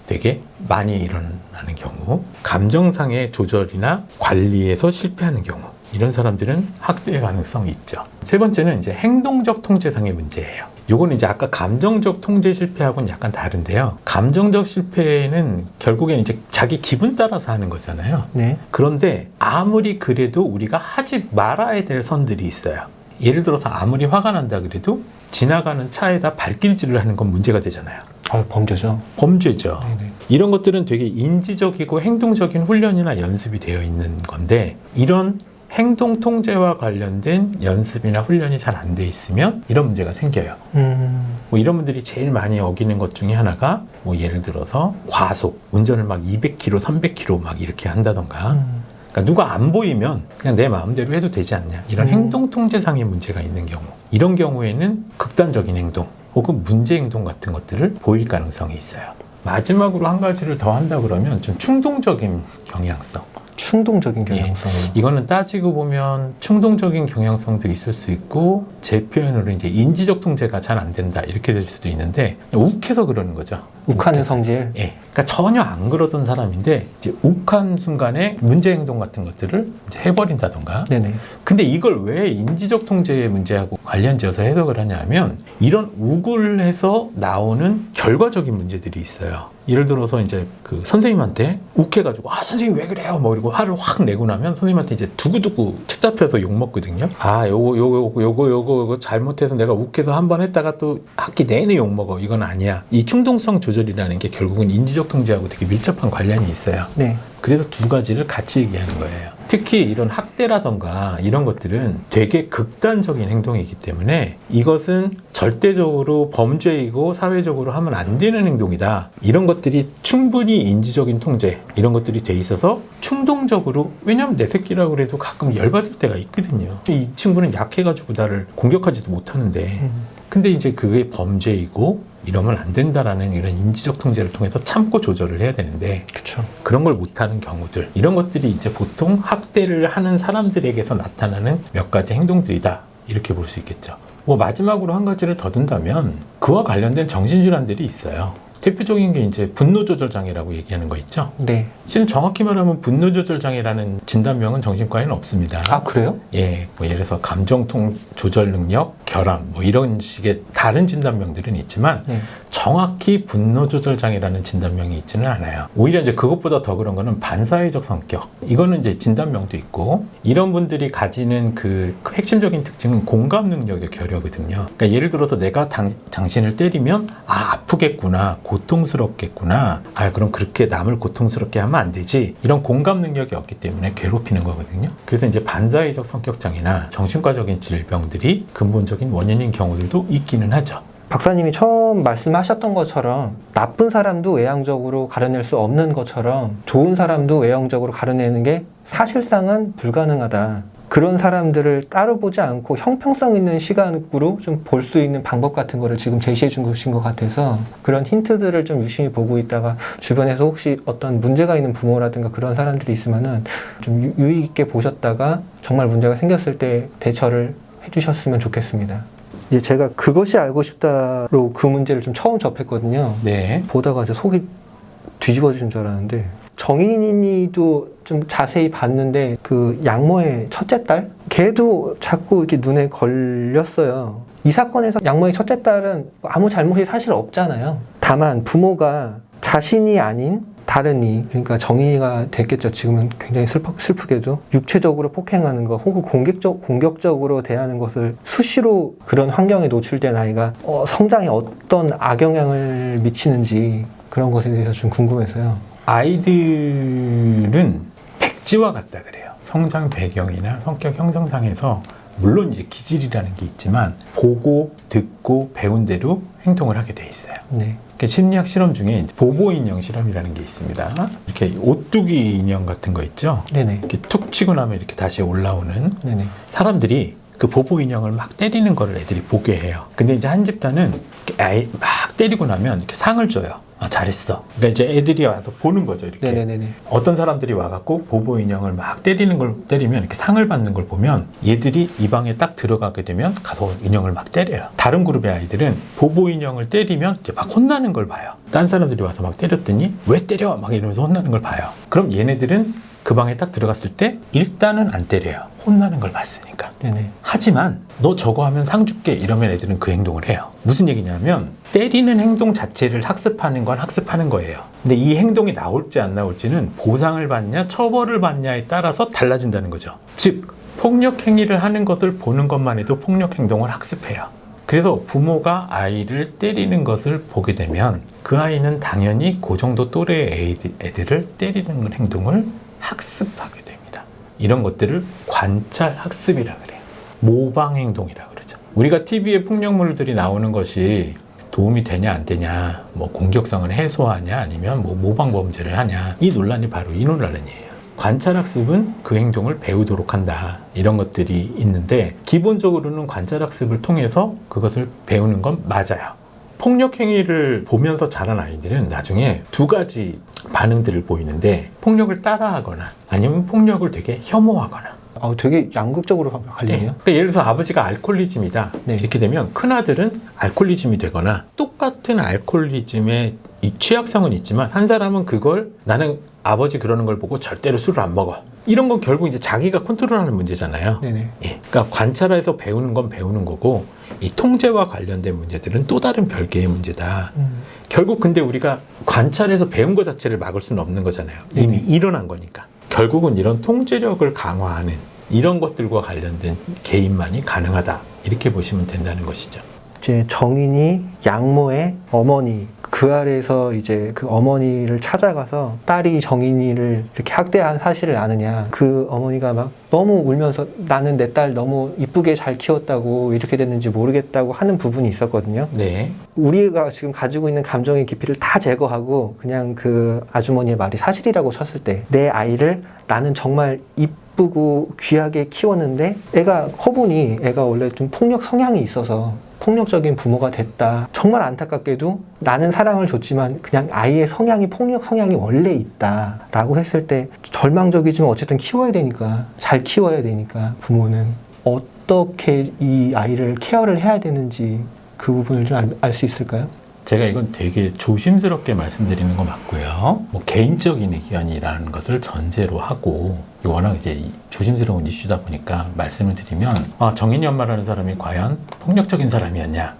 되게 많이 일어나는 경우, 감정상의 조절이나 관리에서 실패하는 경우, 이런 사람들은 학대의 가능성이 있죠. 세 번째는 이제 행동적 통제상의 문제예요. 요거는 이제 아까 감정적 통제 실패하고는 약간 다른데요. 감정적 실패는 결국엔 이제 자기 기분 따라서 하는 거잖아요. 네. 그런데 아무리 그래도 우리가 하지 말아야 될 선들이 있어요. 예를 들어서 아무리 화가 난다 그래도 지나가는 차에다 발길질을 하는 건 문제가 되잖아요. 범죄죠. 범죄죠. 네네. 이런 것들은 되게 인지적이고 행동적인 훈련이나 연습이 되어 있는 건데 이런 행동 통제와 관련된 연습이나 훈련이 잘 안 돼 있으면 이런 문제가 생겨요. 뭐 이런 분들이 제일 많이 어기는 것 중에 하나가 뭐 예를 들어서 과속, 운전을 막 200km, 300km 막 이렇게 한다던가 그러니까 누가 안 보이면 그냥 내 마음대로 해도 되지 않냐 이런 행동 통제상의 문제가 있는 경우 이런 경우에는 극단적인 행동 혹은 문제 행동 같은 것들을 보일 가능성이 있어요. 마지막으로 한 가지를 더 한다 그러면 좀 충동적인 경향성. 충동적인 경향성. 이거는 따지고 보면 충동적인 경향성도 있을 수 있고 제 표현으로 이제 인지적 통제가 잘 안 된다 이렇게 될 수도 있는데 욱해서 그러는 거죠. 욱하는 성질. 예, 그러니까 전혀 안 그러던 사람인데 이제 욱한 순간에 문제 행동 같은 것들을 이제 해버린다던가. 네네. 근데 이걸 왜 인지적 통제의 문제하고 관련지어서 해석을 하냐면 이런 욱을 해서 나오는 결과적인 문제들이 있어요. 예를 들어서 이제 그 선생님한테 욱해가지고 선생님 왜 그래요? 뭐 그리고 화를 확 내고 나면 선생님한테 이제 두고두고 책 잡혀서 욕 먹거든요. 요거 잘못해서 내가 욱해서 한 번 했다가 또 학기 내내 욕 먹어. 이건 아니야. 이 충동성 조절이라는 게 결국은 인지적 통제하고 되게 밀접한 관련이 있어요. 네. 그래서 두 가지를 같이 얘기하는 거예요. 특히 이런 학대라던가 이런 것들은 되게 극단적인 행동이기 때문에 이것은 절대적으로 범죄이고 사회적으로 하면 안 되는 행동이다. 이런 것들이 충분히 인지적인 통제 이런 것들이 돼 있어서 충동적으로 왜냐하면 내 새끼라고 그래도 가끔 열받을 때가 있거든요. 이 친구는 약해가지고 나를 공격하지도 못하는데 근데 이제 그게 범죄이고 이러면 안 된다라는 이런 인지적 통제를 통해서 참고 조절을 해야 되는데 그렇죠. 그런 걸 못하는 경우들, 이런 것들이 이제 보통 학대를 하는 사람들에게서 나타나는 몇 가지 행동들이다, 이렇게 볼 수 있겠죠. 뭐 마지막으로 한 가지를 더 든다면 그와 관련된 정신질환들이 있어요. 대표적인 게 이제 분노조절장애라고 얘기하는 거 있죠. 네. 실은 정확히 말하면 분노조절장애라는 진단명은 정신과에는 없습니다. 아, 그래요? 예, 뭐 예를 들어서 감정통 조절 능력, 결함, 뭐 이런 식의 다른 진단명들은 있지만 네. 정확히 분노조절장애라는 진단명이 있지는 않아요. 오히려 이제 그것보다 더 그런 거는 반사회적 성격. 이거는 이제 진단명도 있고, 이런 분들이 가지는 그 핵심적인 특징은 공감 능력의 결여거든요. 그러니까 예를 들어서 내가 당신을 때리면 아프겠구나, 고통스럽겠구나, 그럼 그렇게 남을 고통스럽게 하면 안 되지, 이런 공감 능력이 없기 때문에 괴롭히는 거거든요. 그래서 이제 반사회적 성격장애나 정신과적인 질병들이 근본적인 원인인 경우들도 있기는 하죠. 박사님이 처음 말씀하셨던 것처럼 나쁜 사람도 외향적으로 가려낼 수 없는 것처럼 좋은 사람도 외형적으로 가려내는 게 사실상은 불가능하다. 그런 사람들을 따로 보지 않고 형평성 있는 시각으로 좀 볼 수 있는 방법 같은 거를 지금 제시해 주신 것 같아서 그런 힌트들을 좀 유심히 보고 있다가 주변에서 혹시 어떤 문제가 있는 부모라든가 그런 사람들이 있으면은 좀 유의 있게 보셨다가 정말 문제가 생겼을 때 대처를 해주셨으면 좋겠습니다. 이제 제가 그것이 알고 싶다로 그 문제를 좀 처음 접했거든요. 네. 보다가 이제 속이 뒤집어지는 줄 알았는데 정인이도 좀 자세히 봤는데 그 양모의 첫째 딸? 걔도 자꾸 이렇게 눈에 걸렸어요. 이 사건에서 양모의 첫째 딸은 아무 잘못이 사실 없잖아요. 다만 부모가 자신이 아닌 다른 이, 그러니까 정인이가 됐겠죠. 지금은 굉장히 슬프게도 육체적으로 폭행하는 것 혹은 공격적으로 대하는 것을 수시로 그런 환경에 노출된 아이가 성장에 어떤 악영향을 미치는지 그런 것에 대해서 좀 궁금해서요. 아이들은 백지와 같다 그래요. 성장 배경이나 성격 형성상에서 물론 이제 기질이라는 게 있지만 보고 듣고 배운 대로 행동을 하게 돼 있어요. 네. 심리학 실험 중에 보보 인형 실험이라는 게 있습니다. 이렇게 오뚜기 인형 같은 거 있죠. 네네. 이렇게 툭 치고 나면 이렇게 다시 올라오는. 네네. 사람들이 그 보보 인형을 막 때리는 거를 애들이 보게 해요. 근데 이제 한 집단은 아이 막 때리고 나면 이렇게 상을 줘요. 잘했어. 그러니까 이제 애들이 와서 보는 거죠. 이렇게. 네네네. 어떤 사람들이 와갖고 보보 인형을 막 때리면 이렇게 상을 받는 걸 보면 얘들이 이 방에 딱 들어가게 되면 가서 인형을 막 때려요. 다른 그룹의 아이들은 보보 인형을 때리면 이제 막 혼나는 걸 봐요. 딴 사람들이 와서 막 때렸더니 왜 때려? 막 이러면서 혼나는 걸 봐요. 그럼 얘네들은 그 방에 딱 들어갔을 때 일단은 안 때려요. 혼나는 걸 봤으니까. 네네. 하지만 너 저거 하면 상 줄게 이러면 애들은 그 행동을 해요. 무슨 얘기냐면 때리는 행동 자체를 학습하는 건 학습하는 거예요. 근데 이 행동이 나올지 안 나올지는 보상을 받냐 처벌을 받냐에 따라서 달라진다는 거죠. 즉 폭력 행위를 하는 것을 보는 것만 해도 폭력 행동을 학습해요. 그래서 부모가 아이를 때리는 것을 보게 되면 그 아이는 당연히 그 정도 또래의 애들을 때리는 행동을 학습하게 됩니다. 이런 것들을 관찰 학습이라 그래요. 모방 행동이라 그러죠. 우리가 TV에 폭력물들이 나오는 것이 도움이 되냐 안 되냐, 뭐 공격성을 해소하냐 아니면 뭐 모방 범죄를 하냐, 이 논란이 바로 이 논란이에요. 관찰 학습은 그 행동을 배우도록 한다. 이런 것들이 있는데 기본적으로는 관찰 학습을 통해서 그것을 배우는 건 맞아요. 폭력 행위를 보면서 자란 아이들은 나중에 두 가지 반응들을 보이는데 폭력을 따라하거나 아니면 폭력을 되게 혐오하거나. 되게 양극적으로 갈리네요. 그러니까 예를 들어서 아버지가 알코올리즘이다. 네. 이렇게 되면 큰아들은 알코올리즘이 되거나 똑같은 알코올리즘의 이 취약성은 있지만 한 사람은 그걸 나는 아버지 그러는 걸 보고 절대로 술을 안 먹어. 이런 건 결국 이제 자기가 컨트롤하는 문제잖아요. 네네. 예. 그러니까 관찰해서 배우는 건 배우는 거고 이 통제와 관련된 문제들은 또 다른 별개의 문제다. 결국 근데 우리가 관찰해서 배운 것 자체를 막을 수는 없는 거잖아요. 이미 일어난 거니까. 결국은 이런 통제력을 강화하는 이런 것들과 관련된 개입만이 가능하다. 이렇게 보시면 된다는 것이죠. 이제 정인이 양모의 어머니 그 아래에서 이제 그 어머니를 찾아가서 딸이 정인이를 이렇게 학대한 사실을 아느냐. 그 어머니가 막 너무 울면서 나는 내 딸 너무 이쁘게 잘 키웠다고 이렇게 됐는지 모르겠다고 하는 부분이 있었거든요. 네. 우리가 지금 가지고 있는 감정의 깊이를 다 제거하고 그냥 그 아주머니의 말이 사실이라고 쳤을 때 내 아이를 나는 정말 이쁘고 귀하게 키웠는데 애가 커보니 애가 원래 좀 폭력 성향이 있어서 폭력적인 부모가 됐다. 정말 안타깝게도 나는 사랑을 줬지만 그냥 아이의 성향이 폭력 성향이 원래 있다라고 했을 때 절망적이지만 어쨌든 키워야 되니까 잘 키워야 되니까 부모는 어떻게 이 아이를 케어를 해야 되는지 그 부분을 좀 알 수 있을까요? 제가 이건 되게 조심스럽게 말씀드리는 거 맞고요. 뭐 개인적인 의견이라는 것을 전제로 하고 워낙 이제 조심스러운 이슈다 보니까 말씀을 드리면 정인이 엄마라는 사람이 과연 폭력적인 사람이었냐?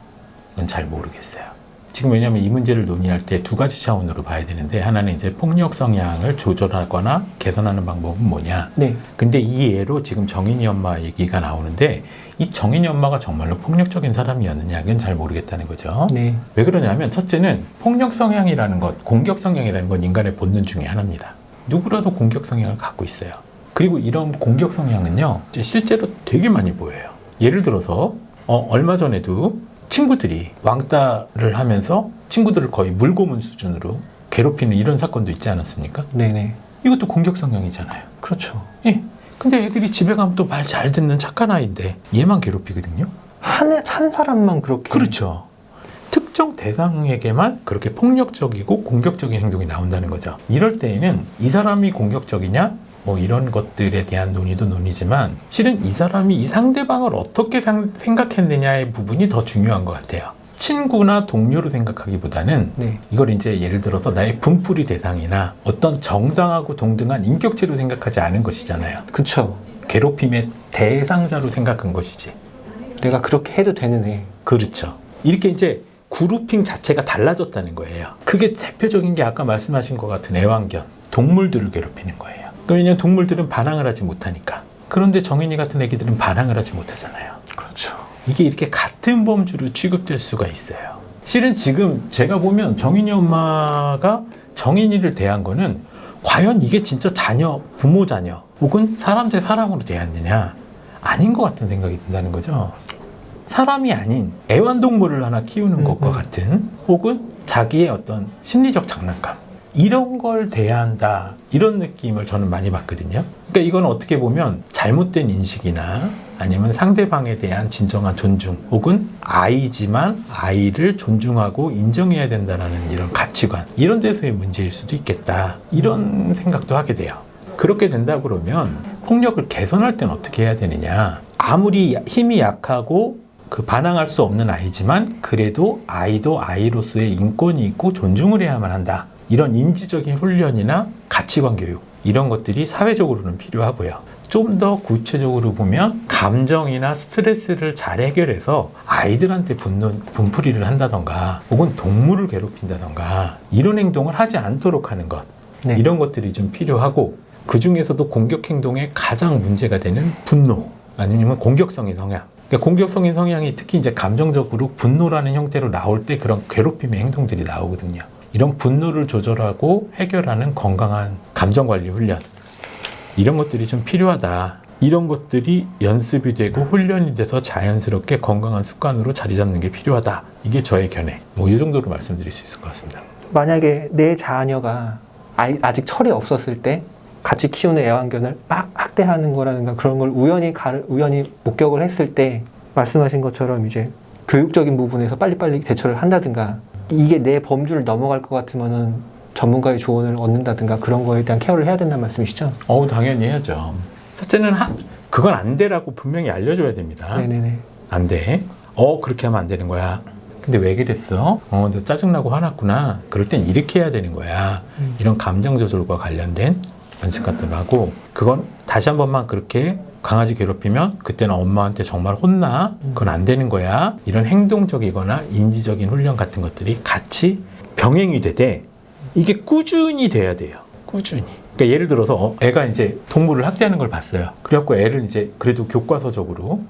그건 잘 모르겠어요. 지금 왜냐하면 이 문제를 논의할 때 두 가지 차원으로 봐야 되는데 하나는 이제 폭력 성향을 조절하거나 개선하는 방법은 뭐냐? 네. 근데 이 예로 지금 정인이 엄마 얘기가 나오는데 이 정인이 엄마가 정말로 폭력적인 사람이었느냐? 그건 잘 모르겠다는 거죠. 네. 왜 그러냐면 첫째는 폭력 성향이라는 것, 공격 성향이라는 건 인간의 본능 중에 하나입니다. 누구라도 공격 성향을 갖고 있어요. 그리고 이런 공격 성향은요, 이제 실제로 되게 많이 보여요. 예를 들어서 얼마 전에도 친구들이 왕따를 하면서 친구들을 거의 물고문 수준으로 괴롭히는 이런 사건도 있지 않았습니까? 네네. 이것도 공격 성향이잖아요. 그렇죠. 예. 근데 애들이 집에 가면 또 말 잘 듣는 착한 아이인데 얘만 괴롭히거든요. 한 사람만 그렇게. 그렇죠. 특정 대상에게만 그렇게 폭력적이고 공격적인 행동이 나온다는 거죠. 이럴 때에는 이 사람이 공격적이냐? 뭐 이런 것들에 대한 논의도 논의지만 실은 이 사람이 이 상대방을 어떻게 생각했느냐의 부분이 더 중요한 것 같아요. 친구나 동료로 생각하기보다는 네. 이걸 이제 예를 들어서 나의 분풀이 대상이나 어떤 정당하고 동등한 인격체로 생각하지 않은 것이잖아요. 그쵸. 괴롭힘의 대상자로 생각한 것이지. 내가 그렇게 해도 되는 애. 그렇죠. 이렇게 이제 그룹핑 자체가 달라졌다는 거예요. 그게 대표적인 게 아까 말씀하신 것 같은 애완견, 동물들을 괴롭히는 거예요. 왜냐하면 동물들은 반항을 하지 못하니까. 그런데 정인이 같은 애기들은 반항을 하지 못하잖아요. 그렇죠. 이게 이렇게 같은 범주로 취급될 수가 있어요. 실은 지금 제가 보면 정인이 엄마가 정인이를 대한 거는 과연 이게 진짜 자녀, 부모 자녀 혹은 사람 대 사람으로 대했느냐 아닌 것 같은 생각이 든다는 거죠. 사람이 아닌 애완동물을 하나 키우는 것과 같은 혹은 자기의 어떤 심리적 장난감 이런 걸 대한다 이런 느낌을 저는 많이 받거든요. 그러니까 이건 어떻게 보면 잘못된 인식이나 아니면 상대방에 대한 진정한 존중 혹은 아이지만 아이를 존중하고 인정해야 된다는 이런 가치관 이런 데서의 문제일 수도 있겠다 이런 생각도 하게 돼요. 그렇게 된다 그러면 폭력을 개선할 때는 어떻게 해야 되느냐. 아무리 힘이 약하고 반항할 수 없는 아이지만 그래도 아이도 아이로서의 인권이 있고 존중을 해야만 한다. 이런 인지적인 훈련이나 가치관 교육 이런 것들이 사회적으로는 필요하고요. 좀 더 구체적으로 보면 감정이나 스트레스를 잘 해결해서 아이들한테 분풀이를 한다던가 혹은 동물을 괴롭힌다던가 이런 행동을 하지 않도록 하는 것 네. 이런 것들이 좀 필요하고 그 중에서도 공격 행동의 가장 문제가 되는 분노 아니면 공격성의 성향 그러니까 공격성의 성향이 특히 이제 감정적으로 분노라는 형태로 나올 때 그런 괴롭힘의 행동들이 나오거든요. 이런 분노를 조절하고 해결하는 건강한 감정관리 훈련 이런 것들이 좀 필요하다. 이런 것들이 연습이 되고 훈련이 돼서 자연스럽게 건강한 습관으로 자리 잡는 게 필요하다. 이게 저의 견해. 뭐 이 정도로 말씀드릴 수 있을 것 같습니다. 만약에 내 자녀가 아직 철이 없었을 때 같이 키우는 애완견을 막 학대하는 거라든가 그런 걸 우연히 목격을 했을 때 말씀하신 것처럼 이제 교육적인 부분에서 빨리빨리 대처를 한다든가 이게 내 범주를 넘어갈 것 같으면은 전문가의 조언을 얻는다든가 그런 거에 대한 케어를 해야 된다는 말씀이시죠? 당연히 해야죠. 첫째는 그건 안 돼라고 분명히 알려줘야 됩니다. 네네네. 안 돼. 그렇게 하면 안 되는 거야. 근데 왜 그랬어? 너 짜증나고 화났구나. 그럴 땐 이렇게 해야 되는 거야. 이런 감정 조절과 관련된 연습 같은 거 하고 그건 다시 한 번만 그렇게 강아지 괴롭히면 그때는 엄마한테 정말 혼나. 그건 안 되는 거야. 이런 행동적이거나 인지적인 훈련 같은 것들이 같이 병행이 되되 이게 꾸준히 돼야 돼요. 꾸준히. 그러니까 예를 들어서 애가 이제 동물을 학대하는 걸 봤어요. 그래갖고 애를 이제 그래도 교과서적으로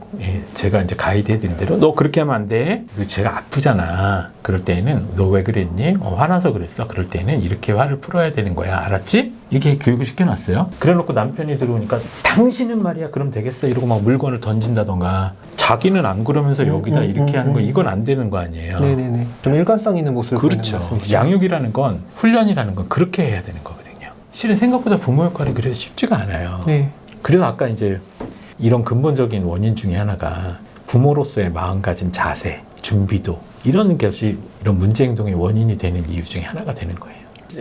제가 이제 가이드 해드린 대로 너 그렇게 하면 안 돼. 제가 아프잖아. 그럴 때에는 너 왜 그랬니? 화나서 그랬어. 그럴 때는 이렇게 화를 풀어야 되는 거야. 알았지? 이렇게 교육을 시켜놨어요. 그래놓고 남편이 들어오니까 당신은 말이야 그럼 되겠어 이러고 막 물건을 던진다던가 자기는 안 그러면서 여기다 이렇게 하는 거 이건 안 되는 거 아니에요. 네네네. 좀 일관성 있는 모습을 그렇죠. 보이는 말씀이시죠? 양육이라는 건 훈련이라는 건 그렇게 해야 되는 거거든요. 실은 생각보다 부모 역할이 그래서 쉽지가 않아요. 네. 그래서 아까 이제 이런 근본적인 원인 중에 하나가 부모로서의 마음가짐 자세, 준비도 이런 것이 이런 문제 행동의 원인이 되는 이유 중에 하나가 되는 거예요.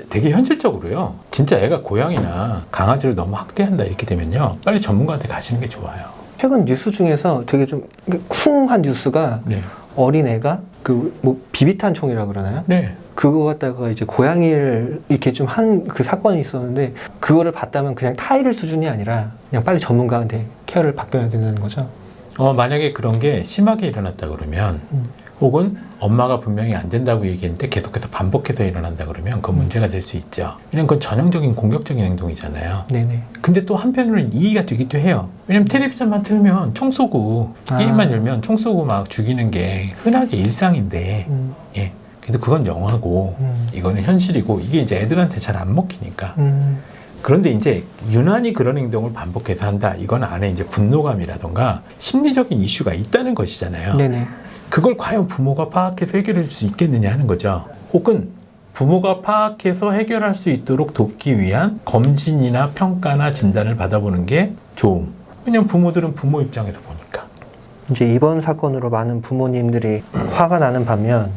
되게 현실적으로요. 진짜 애가 고양이나 강아지를 너무 학대한다 이렇게 되면요. 빨리 전문가한테 가시는 게 좋아요. 최근 뉴스 중에서 되게 좀 쿵한 뉴스가 네. 어린애가 그 뭐 비비탄 총이라 그러나요? 네. 그거 갖다가 이제 고양이를 이렇게 좀 한 그 사건이 있었는데 그거를 봤다면 그냥 타이를 수준이 아니라 그냥 빨리 전문가한테 케어를 받겨야 된다는 거죠. 만약에 그런 게 심하게 일어났다 그러면 혹은 엄마가 분명히 안 된다고 얘기했는데 계속해서 반복해서 일어난다 그러면 그건 문제가 될 수 있죠. 왜냐면 그건 전형적인 공격적인 행동이잖아요. 네네. 근데 또 한편으로는 이해가 되기도 해요. 왜냐면 텔레비전만 틀면 총 쏘고 게임만 열면 총 쏘고 막 죽이는 게 흔하게 일상인데 예. 근데 그건 영화고 이거는 현실이고 이게 이제 애들한테 잘 안 먹히니까 그런데 이제 유난히 그런 행동을 반복해서 한다. 이건 안에 이제 분노감이라던가 심리적인 이슈가 있다는 것이잖아요. 네네. 그걸 과연 부모가 파악해서 해결해 줄 수 있겠느냐 하는 거죠. 혹은 부모가 파악해서 해결할 수 있도록 돕기 위한 검진이나 평가나 진단을 받아보는 게 좋음. 왜냐면 부모들은 부모 입장에서 보니까. 이제 이번 사건으로 많은 부모님들이 화가 나는 반면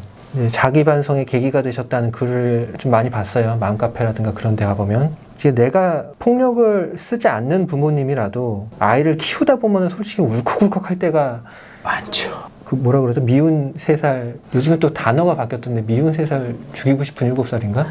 자기 반성의 계기가 되셨다는 글을 좀 많이 봤어요. 맘카페라든가 그런 데 가보면. 이제 내가 폭력을 쓰지 않는 부모님이라도 아이를 키우다 보면 솔직히 울컥울컥 할 때가 많죠. 그 뭐라 그러죠? 미운 3살. 요즘에 또 단어가 바뀌었던데 미운 3살 죽이고 싶은 7살인가?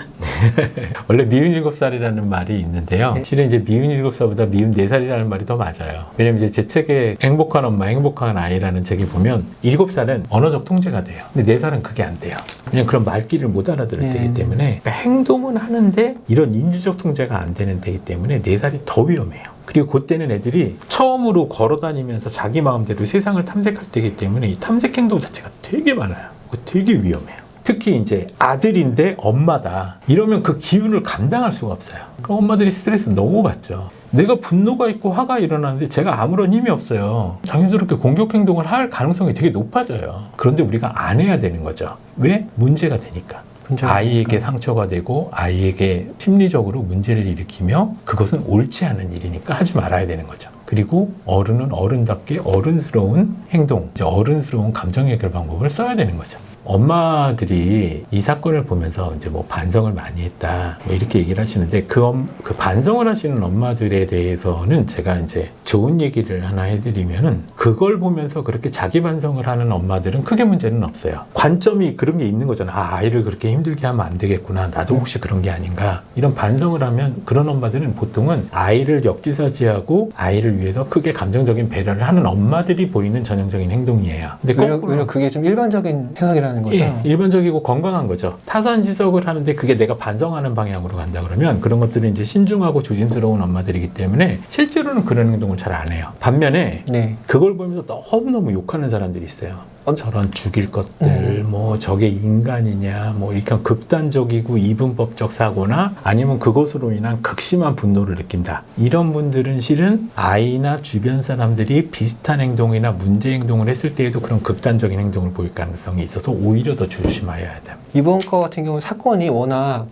원래 미운 7살이라는 말이 있는데요. 네. 실은 이제 미운 7살보다 미운 4살이라는 말이 더 맞아요. 왜냐면 이제 제 책에 행복한 엄마, 행복한 아이라는 책에 보면 7살은 언어적 통제가 돼요. 근데 4살은 그게 안 돼요. 왜냐면 그런 말귀를 못 알아들을 때이기 때문에 그러니까 행동은 하는데 이런 인지적 통제가 안 되는 때이기 때문에 4살이 더 위험해요. 그리고 그때는 애들이 처음으로 걸어다니면서 자기 마음대로 세상을 탐색할 때이기 때문에 이 탐색 행동 자체가 되게 많아요. 되게 위험해요. 특히 이제 아들인데 엄마다. 이러면 그 기운을 감당할 수가 없어요. 그럼 엄마들이 스트레스 너무 받죠. 내가 분노가 있고 화가 일어나는데 제가 아무런 힘이 없어요. 자연스럽게 공격 행동을 할 가능성이 되게 높아져요. 그런데 우리가 안 해야 되는 거죠. 왜? 문제가 되니까. 아이에게 상처가 되고 아이에게 심리적으로 문제를 일으키며 그것은 옳지 않은 일이니까 하지 말아야 되는 거죠. 그리고 어른은 어른답게 어른스러운 행동, 이제 어른스러운 감정 해결 방법을 써야 되는 거죠. 엄마들이 이 사건을 보면서 이제 뭐 반성을 많이 했다, 뭐 이렇게 얘기를 하시는데 그 반성을 하시는 엄마들에 대해서는 제가 이제 좋은 얘기를 하나 해드리면은 그걸 보면서 그렇게 자기 반성을 하는 엄마들은 크게 문제는 없어요. 관점이 그런 게 있는 거잖아. 아이를 그렇게 힘들게 하면 안 되겠구나. 나도 혹시 그런 게 아닌가. 이런 반성을 하면 그런 엄마들은 보통은 아이를 역지사지하고 아이를 위해서 크게 감정적인 배려를 하는 엄마들이 보이는 전형적인 행동이에요. 근데 오히려 그게 좀 일반적인 현상이라는 거죠. 예, 일반적이고 건강한 거죠. 타산지석을 하는데 그게 내가 반성하는 방향으로 간다 그러면 그런 것들은 이제 신중하고 조심스러운 엄마들이기 때문에 실제로는 그런 행동을 잘 안 해요. 반면에 그걸 보면서 너무너무 욕하는 사람들이 있어요. 저런 죽일 것들, 뭐 저게 인간이냐, 뭐 이렇게 극단적이고 이분법적 사고나 아니면 그것으로 인한 극심한 분노를 느낀다. 이런 분들은 실은 아이나 주변 사람들이 비슷한 행동이나 문제 행동을 했을 때에도 그런 극단적인 행동을 보일 가능성이 있어서 오히려 더 조심하여야 돼요. 이번 거 같은 경우는 사건이 워낙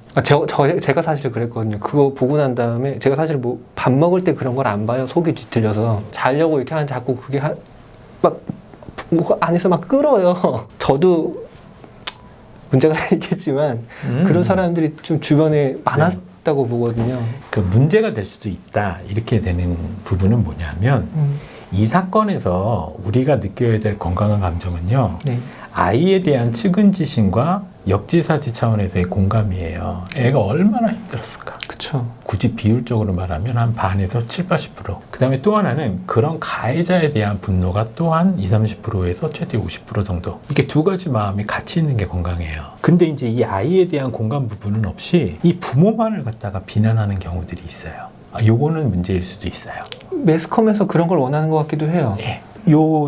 제가 사실 그랬거든요. 그거 보고 난 다음에 제가 사실 뭐 밥 먹을 때 그런 걸 안 봐요. 속이 뒤틀려서 자려고 이렇게 하는 자꾸 그게 막 뭐 안에서 막 끓어요. 저도 문제가 있겠지만 그런 사람들이 좀 주변에 많았다고 보거든요. 그 문제가 될 수도 있다 이렇게 되는 부분은 뭐냐면 이 사건에서 우리가 느껴야 될 건강한 감정은요. 아이에 대한 측은지심과 역지사지 차원에서의 공감이에요. 애가 얼마나 힘들었을까. 그쵸. 굳이 비율적으로 말하면 한 반에서 7, 80%. 그 다음에 또 하나는 그런 가해자에 대한 분노가 또한 20, 30%에서 최대 50% 정도. 이게 두 가지 마음이 같이 있는 게 건강해요. 근데 이제 이 아이에 대한 공감 부분은 없이 이 부모만을 갖다가 비난하는 경우들이 있어요. 요거는 문제일 수도 있어요. 매스컴에서 그런 걸 원하는 것 같기도 해요. 예.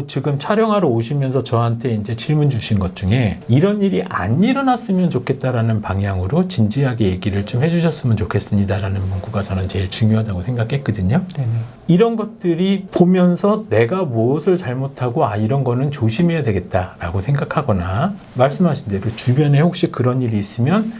지금 촬영하러 오시면서 저한테 이제 질문 주신 것 중에 이런 일이 안 일어났으면 좋겠다라는 방향으로 진지하게 얘기를 좀 해주셨으면 좋겠습니다라는 문구가 저는 제일 중요하다고 생각했거든요. 이런 것들이 보면서 내가 무엇을 잘못하고 이런 거는 조심해야 되겠다라고 생각하거나 말씀하신 대로 주변에 혹시 그런 일이 있으면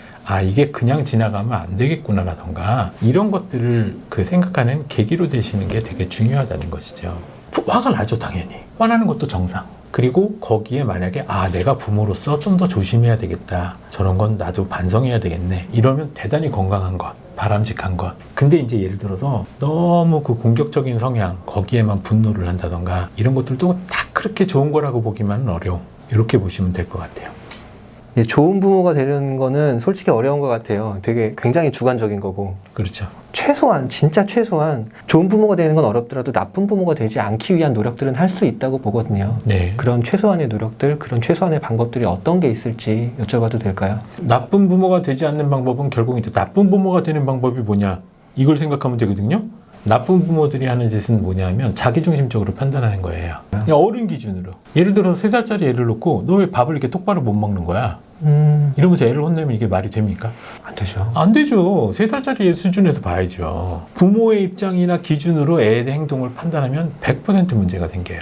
이게 그냥 지나가면 안 되겠구나라던가 이런 것들을 생각하는 계기로 되시는 게 되게 중요하다는 것이죠. 화가 나죠, 당연히. 화나는 것도 정상. 그리고 거기에 만약에 내가 부모로서 좀 더 조심해야 되겠다. 저런 건 나도 반성해야 되겠네. 이러면 대단히 건강한 것, 바람직한 것. 근데 이제 예를 들어서 너무 그 공격적인 성향, 거기에만 분노를 한다던가 이런 것들도 다 그렇게 좋은 거라고 보기만은 어려워. 이렇게 보시면 될 것 같아요. 예, 좋은 부모가 되는 거는 솔직히 어려운 것 같아요. 되게 굉장히 주관적인 거고. 그렇죠. 최소한, 진짜 최소한 좋은 부모가 되는 건 어렵더라도 나쁜 부모가 되지 않기 위한 노력들은 할 수 있다고 보거든요. 네. 그런 최소한의 노력들, 그런 최소한의 방법들이 어떤 게 있을지 여쭤봐도 될까요? 나쁜 부모가 되지 않는 방법은 결국 이제 나쁜 부모가 되는 방법이 뭐냐 이걸 생각하면 되거든요. 나쁜 부모들이 하는 짓은 뭐냐면 자기중심적으로 판단하는 거예요. 그냥 어른 기준으로. 예를 들어서 3살짜리 애를 놓고 너 왜 밥을 이렇게 똑바로 못 먹는 거야? 이러면서 애를 혼내면 이게 말이 됩니까? 안 되죠. 안 되죠. 3살짜리 애 수준에서 봐야죠. 부모의 입장이나 기준으로 애의 행동을 판단하면 100% 문제가 생겨요.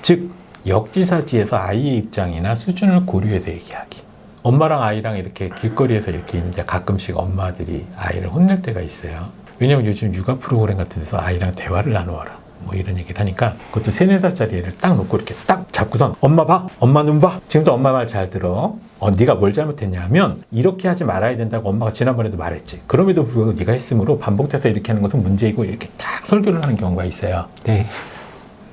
즉 역지사지에서 아이의 입장이나 수준을 고려해서 얘기하기. 엄마랑 아이랑 이렇게 길거리에서 이렇게 있는데 가끔씩 엄마들이 아이를 혼낼 때가 있어요. 왜냐면 요즘 육아 프로그램 같은 데서 아이랑 대화를 나누어라. 뭐 이런 얘기를 하니까 그것도 3, 4살짜리 애를 딱 놓고 이렇게 딱 잡고선 엄마 봐! 엄마 눈 봐! 지금도 엄마 말 잘 들어. 네가 뭘 잘못했냐 하면 이렇게 하지 말아야 된다고 엄마가 지난번에도 말했지. 그럼에도 불구하고 네가 했으므로 반복돼서 이렇게 하는 것은 문제이고 이렇게 쫙 설교를 하는 경우가 있어요. 네.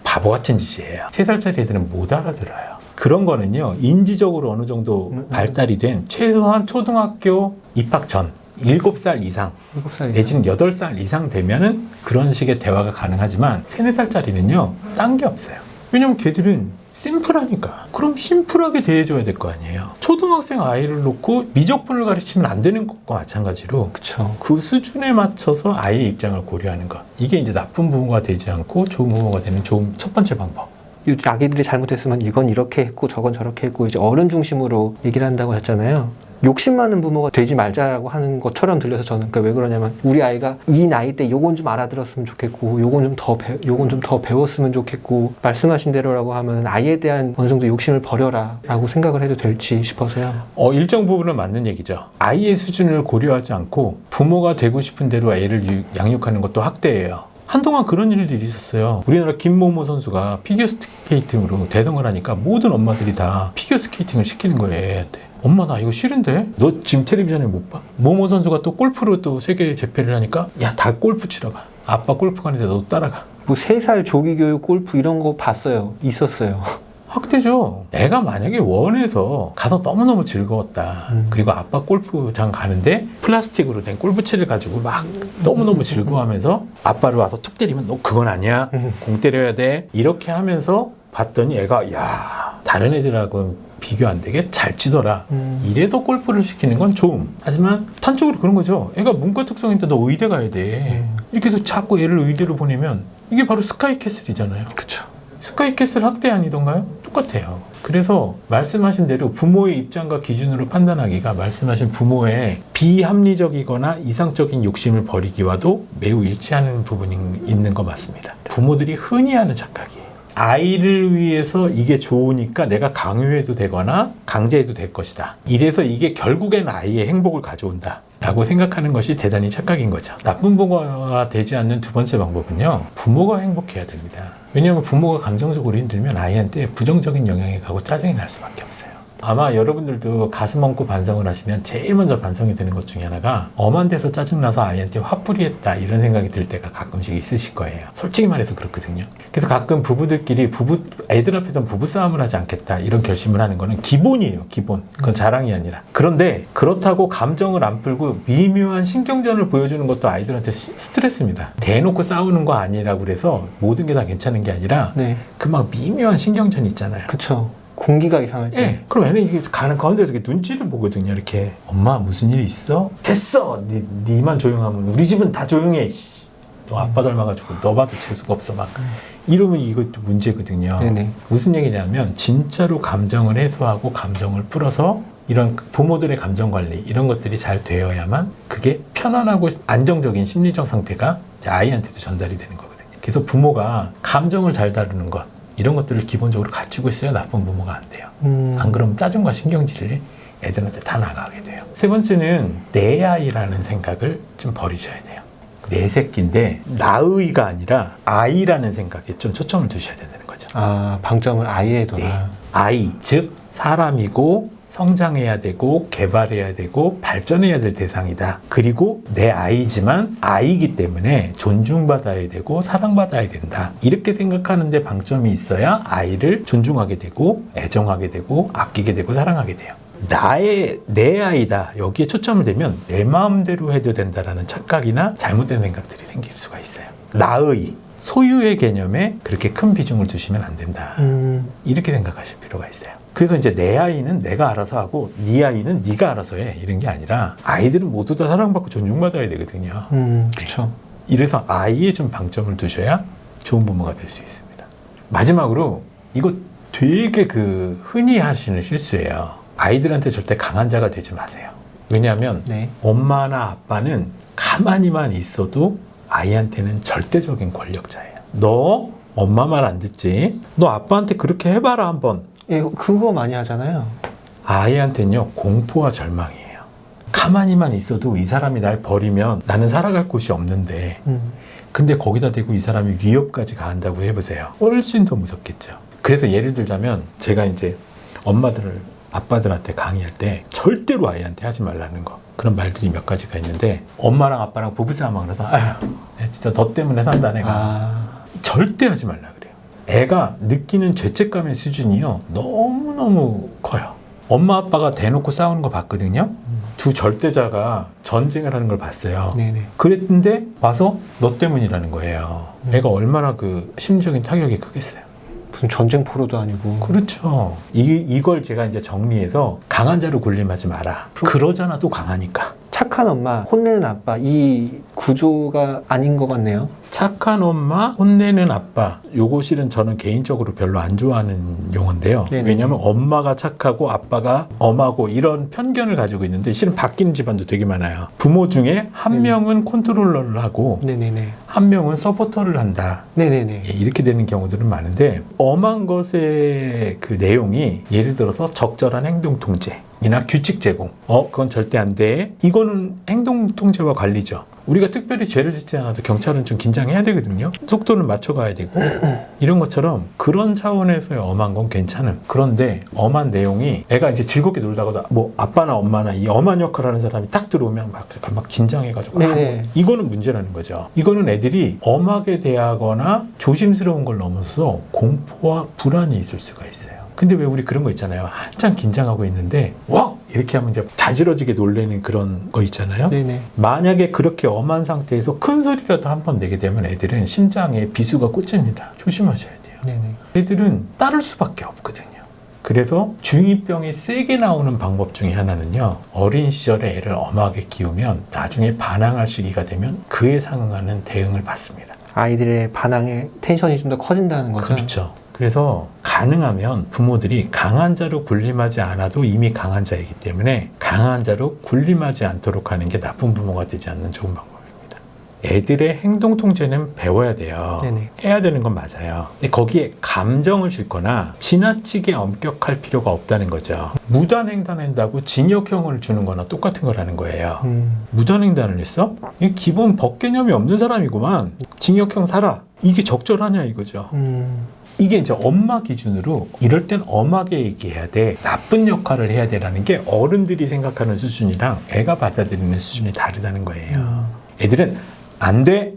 바보 같은 짓이에요. 3살짜리 애들은 못 알아들어요. 그런 거는요, 인지적으로 어느 정도 발달이 된 최소한 초등학교 입학 전 7살 이상, 7살 내지는 8살 이상 되면은 그런 식의 대화가 가능하지만 3, 4살짜리는요, 딴 게 없어요. 왜냐면 걔들은 심플하니까. 그럼 심플하게 대해줘야 될 거 아니에요. 초등학생 아이를 놓고 미적분을 가르치면 안 되는 것과 마찬가지로 그쵸. 그 수준에 맞춰서 아이의 입장을 고려하는 것. 이게 이제 나쁜 부모가 되지 않고 좋은 부모가 되는 좋은 첫 번째 방법. 아기들이 잘못했으면 이건 이렇게 했고 저건 저렇게 했고 이제 어른 중심으로 얘기를 한다고 했잖아요. 욕심 많은 부모가 되지 말자라고 하는 것처럼 들려서 저는 그러니까 왜 그러냐면 우리 아이가 이 나이 때 요건 좀 알아들었으면 좋겠고 요건 좀 더 배웠으면 좋겠고 말씀하신 대로라고 하면 아이에 대한 어느 정도 욕심을 버려라라고 생각을 해도 될지 싶어서요. 일정 부분은 맞는 얘기죠. 아이의 수준을 고려하지 않고 부모가 되고 싶은 대로 애를 양육하는 것도 학대예요. 한동안 그런 일들이 있었어요. 우리나라 김모모 선수가 피겨스케이팅으로 대성을 하니까 모든 엄마들이 다 피겨스케이팅을 시키는 거예요, 애한테. 엄마 나 이거 싫은데? 너 지금 텔레비전에 못 봐? 모모 선수가 또 골프로 또 세계 재패를 하니까 야, 다 골프 치러 가. 아빠 골프 가는데 너도 따라가. 뭐 3살 조기교육 골프 이런 거 봤어요. 있었어요. 학대죠. 애가 만약에 원해서 가서 너무너무 즐거웠다. 그리고 아빠 골프장 가는데 플라스틱으로 된 골프채를 가지고 막 너무너무 즐거워하면서 아빠를 와서 툭 때리면 너 그건 아니야. 공 때려야 돼. 이렇게 하면서 봤더니 애가 야, 다른 애들하고는 비교 안 되게 잘 치더라. 이래서 골프를 시키는 건 좋음. 하지만 단적으로 그런 거죠. 애가 문과 특성인데 너 의대 가야 돼. 이렇게 해서 자꾸 애를 의대로 보내면 이게 바로 스카이캐슬이잖아요. 그쵸. 스카이캐슬 학대 아니던가요? 똑같아요. 그래서 말씀하신 대로 부모의 입장과 기준으로 판단하기가 말씀하신 부모의 비합리적이거나 이상적인 욕심을 버리기와도 매우 일치하는 부분이 있는 거 맞습니다. 부모들이 흔히 하는 착각이에요. 아이를 위해서 이게 좋으니까 내가 강요해도 되거나 강제해도 될 것이다. 이래서 이게 결국엔 아이의 행복을 가져온다. 라고 생각하는 것이 대단히 착각인 거죠. 나쁜 부모가 되지 않는 두 번째 방법은요. 부모가 행복해야 됩니다. 왜냐하면 부모가 감정적으로 힘들면 아이한테 부정적인 영향이 가고 짜증이 날 수밖에 없어요. 아마 여러분들도 가슴 얹고 반성을 하시면 제일 먼저 반성이 되는 것 중에 하나가 엄한 데서 짜증나서 아이한테 화풀이했다 이런 생각이 들 때가 가끔씩 있으실 거예요. 솔직히 말해서 그렇거든요. 그래서 가끔 부부들끼리 애들 앞에서 부부싸움을 하지 않겠다 이런 결심을 하는 거는 기본이에요. 기본. 그건 자랑이 아니라. 그런데 그렇다고 감정을 안 풀고 미묘한 신경전을 보여주는 것도 아이들한테 스트레스입니다. 대놓고 싸우는 거 아니라고 그래서 모든 게 다 괜찮은 게 아니라 네. 그 막 미묘한 신경전 있잖아요. 그쵸. 공기가 이상할 때. 네. 그럼 애는 이게 가는 가운데서 이렇게 눈치를 보거든요. 이렇게 엄마 무슨 일 있어? 됐어. 니만 조용하면 우리 집은 다 조용해. 너 아빠 닮아가지고 너 봐도 재수가 없어 막 이러면 이것도 문제거든요. 네네. 무슨 얘기냐면 진짜로 감정을 해소하고 감정을 풀어서 이런 부모들의 감정 관리 이런 것들이 잘 되어야만 그게 편안하고 안정적인 심리적 상태가 이제 아이한테도 전달이 되는 거거든요. 그래서 부모가 감정을 잘 다루는 것 이런 것들을 기본적으로 갖추고 있어야 나쁜 부모가 안 돼요. 안 그러면 짜증과 신경질이 애들한테 다 나가게 돼요. 세 번째는 내 아이라는 생각을 좀 버리셔야 돼요. 내 새끼인데 나의가 아니라 아이라는 생각에 좀 초점을 두셔야 된다는 거죠. 방점을 아이에 둬라. 네. 아이, 즉 사람이고 성장해야 되고 개발해야 되고 발전해야 될 대상이다. 그리고 내 아이지만 아이이기 때문에 존중받아야 되고 사랑받아야 된다. 이렇게 생각하는데 방점이 있어야 아이를 존중하게 되고 애정하게 되고 아끼게 되고 사랑하게 돼요. 내 아이다. 여기에 초점을 대면 내 마음대로 해도 된다라는 착각이나 잘못된 생각들이 생길 수가 있어요. 나의, 소유의 개념에 그렇게 큰 비중을 두시면 안 된다. 이렇게 생각하실 필요가 있어요. 그래서 이제 내 아이는 내가 알아서 하고 네 아이는 네가 알아서 해. 이런 게 아니라 아이들은 모두 다 사랑받고 존중받아야 되거든요. 그렇죠. 이래서 아이에 좀 방점을 두셔야 좋은 부모가 될 수 있습니다. 마지막으로 이거 되게 흔히 하시는 실수예요. 아이들한테 절대 강한 자가 되지 마세요. 왜냐하면 네. 엄마나 아빠는 가만히만 있어도 아이한테는 절대적인 권력자예요. 너 엄마 말 안 듣지? 너 아빠한테 그렇게 해봐라 한번. 예, 그거 많이 하잖아요. 아이한테는요 공포와 절망이에요. 가만히만 있어도 이 사람이 날 버리면 나는 살아갈 곳이 없는데 근데 거기다 대고 이 사람이 위협까지 가한다고 해보세요. 훨씬 더 무섭겠죠. 그래서 예를 들자면 제가 이제 엄마들을 아빠들한테 강의할 때 절대로 아이한테 하지 말라는 거 그런 말들이 몇 가지가 있는데 엄마랑 아빠랑 부부싸움을 해서 아휴 진짜 너 때문에 산다 내가 절대 하지 말라 그래요. 애가 느끼는 죄책감의 수준이요 너무너무 커요. 엄마 아빠가 대놓고 싸우는 거 봤거든요. 두 절대자가 전쟁을 하는 걸 봤어요. 네네. 그랬는데 와서 너 때문이라는 거예요. 애가 얼마나 심리적인 타격이 크겠어요. 무슨 전쟁 포로도 아니고. 그렇죠. 이걸 제가 이제 정리해서 강한 자로 군림하지 마라. 그러잖아 또 강하니까. 착한 엄마, 혼내는 아빠, 이 구조가 아닌 것 같네요. 착한 엄마, 혼내는 아빠. 요거 실은 저는 개인적으로 별로 안 좋아하는 용어인데요. 네네. 왜냐하면 엄마가 착하고 아빠가 엄하고 이런 편견을 가지고 있는데 실은 바뀌는 집안도 되게 많아요. 부모 중에 한 명은 컨트롤러를 하고 네네네. 한 명은 서포터를 한다. 네네네. 예, 이렇게 되는 경우들은 많은데 엄한 것의 그 내용이 예를 들어서 적절한 행동 통제이나 규칙 제공. 그건 절대 안 돼. 이거는 행동 통제와 관리죠. 우리가 특별히 죄를 짓지 않아도 경찰은 좀 긴장해야 되거든요. 속도는 맞춰가야 되고 이런 것처럼 그런 차원에서의 엄한 건 괜찮음. 그런데 엄한 내용이 애가 이제 즐겁게 놀다가도 뭐 아빠나 엄마나 이 엄한 역할을 하는 사람이 딱 들어오면 막 긴장해가지고 이거는 문제라는 거죠. 이거는 애들이 엄하게 대하거나 조심스러운 걸 넘어서 공포와 불안이 있을 수가 있어요. 근데 왜 우리 그런 거 있잖아요. 한참 긴장하고 있는데 와! 이렇게 하면 이제 자지러지게 놀래는 그런 거 있잖아요. 네네. 만약에 그렇게 엄한 상태에서 큰 소리라도 한 번 내게 되면 애들은 심장에 비수가 꽂힙니다. 조심하셔야 돼요. 네네. 애들은 따를 수밖에 없거든요. 그래서 중2병이 세게 나오는 방법 중에 하나는요. 어린 시절에 애를 엄하게 키우면 나중에 반항할 시기가 되면 그에 상응하는 대응을 받습니다. 아이들의 반항의 텐션이 좀 더 커진다는 거죠. 그렇죠. 그래서 가능하면 부모들이 강한 자로 군림하지 않아도 이미 강한 자이기 때문에 강한 자로 군림하지 않도록 하는 게 나쁜 부모가 되지 않는 좋은 방법입니다. 애들의 행동 통제는 배워야 돼요. 네네. 해야 되는 건 맞아요. 근데 거기에 감정을 싣거나 지나치게 엄격할 필요가 없다는 거죠. 무단횡단한다고 징역형을 주는 거나 똑같은 거라는 거예요. 무단횡단을 했어? 이 기본 법 개념이 없는 사람이구만. 징역형 살아. 이게 적절하냐 이거죠. 이게 이제 엄마 기준으로 이럴 땐 엄하게 얘기해야 돼. 나쁜 역할을 해야 돼라는 게 어른들이 생각하는 수준이랑 애가 받아들이는 수준이 다르다는 거예요. 애들은 안 돼!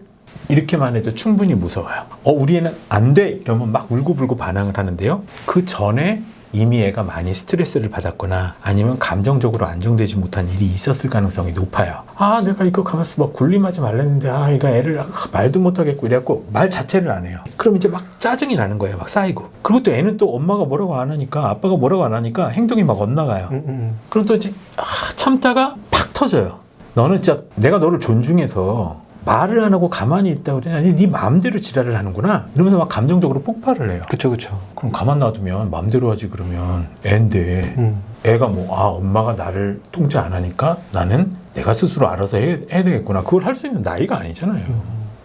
이렇게만 해도 충분히 무서워요. 우리 애는 안 돼! 이러면 막 울고불고 반항을 하는데요. 그 전에 이미 애가 많이 스트레스를 받았거나 아니면 감정적으로 안정되지 못한 일이 있었을 가능성이 높아요. 내가 이거 가만있어 막 군림하지 말랬는데 얘가 애를 말도 못하겠고 이래갖고 말 자체를 안 해요. 그럼 이제 막 짜증이 나는 거예요. 막 쌓이고. 그리고 또 애는 또 엄마가 뭐라고 안 하니까 아빠가 뭐라고 안 하니까 행동이 막 엇나가요. 그럼 또 이제 참다가 팍 터져요. 너는 진짜 내가 너를 존중해서 말을 안 하고 가만히 있다고 그러냐? 아니, 네 마음대로 지랄을 하는구나. 이러면서 막 감정적으로 폭발을 해요. 그쵸. 그럼 가만 놔두면 마음대로 하지 그러면 애인데 애가 엄마가 나를 통제 안 하니까 나는 내가 스스로 알아서 해야 되겠구나. 그걸 할 수 있는 나이가 아니잖아요.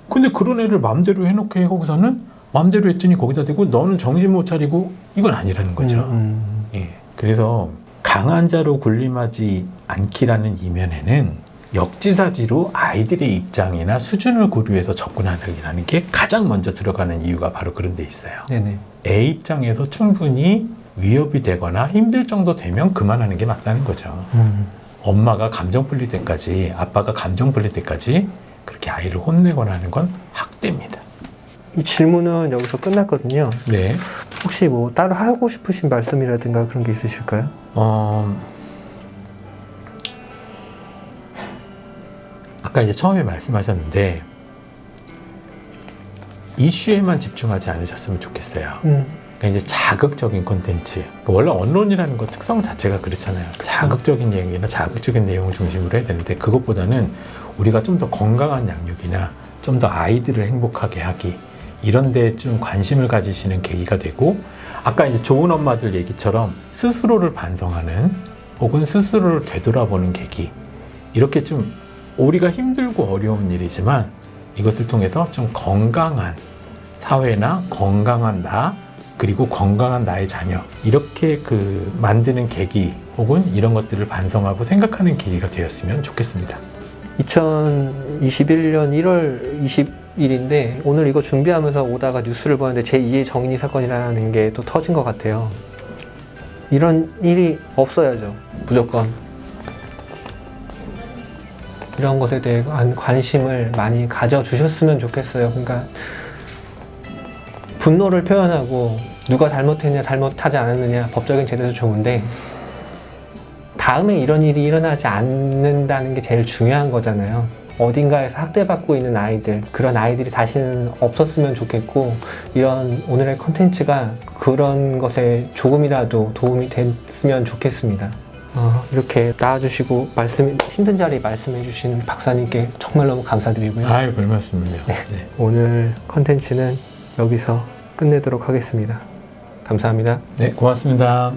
근데 그런 애를 마음대로 해놓고 해고서는 마음대로 했더니 거기다 대고 너는 정신 못 차리고 이건 아니라는 거죠. 예. 그래서 강한 자로 군림하지 않기라는 이면에는 역지사지로 아이들의 입장이나 수준을 고려해서 접근하는 게 가장 먼저 들어가는 이유가 바로 그런 데 있어요. 네네. 애 입장에서 충분히 위협이 되거나 힘들 정도 되면 그만하는 게 맞다는 거죠. 엄마가 감정 풀릴 때까지, 아빠가 감정 풀릴 때까지 그렇게 아이를 혼내거나 하는 건 학대입니다. 이 질문은 여기서 끝났거든요. 네. 혹시 뭐 따로 하고 싶으신 말씀이라든가 그런 게 있으실까요? 아까 이제 처음에 말씀하셨는데 이슈에만 집중하지 않으셨으면 좋겠어요. 그러니까 이제 자극적인 콘텐츠. 원래 언론이라는 거 특성 자체가 그렇잖아요. 자극적인 내용이나 자극적인 내용을 중심으로 해야 되는데 그것보다는 우리가 좀 더 건강한 양육이나 좀 더 아이들을 행복하게 하기 이런 데 좀 관심을 가지시는 계기가 되고 아까 이제 좋은 엄마들 얘기처럼 스스로를 반성하는 혹은 스스로를 되돌아보는 계기 이렇게 좀 우리가 힘들고 어려운 일이지만 이것을 통해서 좀 건강한 사회나 건강한 나 그리고 건강한 나의 자녀 이렇게 만드는 계기 혹은 이런 것들을 반성하고 생각하는 계기가 되었으면 좋겠습니다. 2021년 1월 20일인데 오늘 이거 준비하면서 오다가 뉴스를 보는데 제2의 정인이 사건이라는 게 또 터진 것 같아요. 이런 일이 없어야죠. 무조건. 이런 것에 대해 관심을 많이 가져주셨으면 좋겠어요. 그러니까 분노를 표현하고 누가 잘못했냐 잘못하지 않았느냐 법적인 제도도 좋은데 다음에 이런 일이 일어나지 않는다는 게 제일 중요한 거잖아요. 어딘가에서 학대받고 있는 아이들, 그런 아이들이 다시는 없었으면 좋겠고 이런 오늘의 컨텐츠가 그런 것에 조금이라도 도움이 됐으면 좋겠습니다. 이렇게 나와주시고 힘든 자리 말씀해 주신 박사님께 정말 너무 감사드리고요. 아유, 별 말씀을요. 네. 오늘 컨텐츠는 여기서 끝내도록 하겠습니다. 감사합니다. 네, 고맙습니다.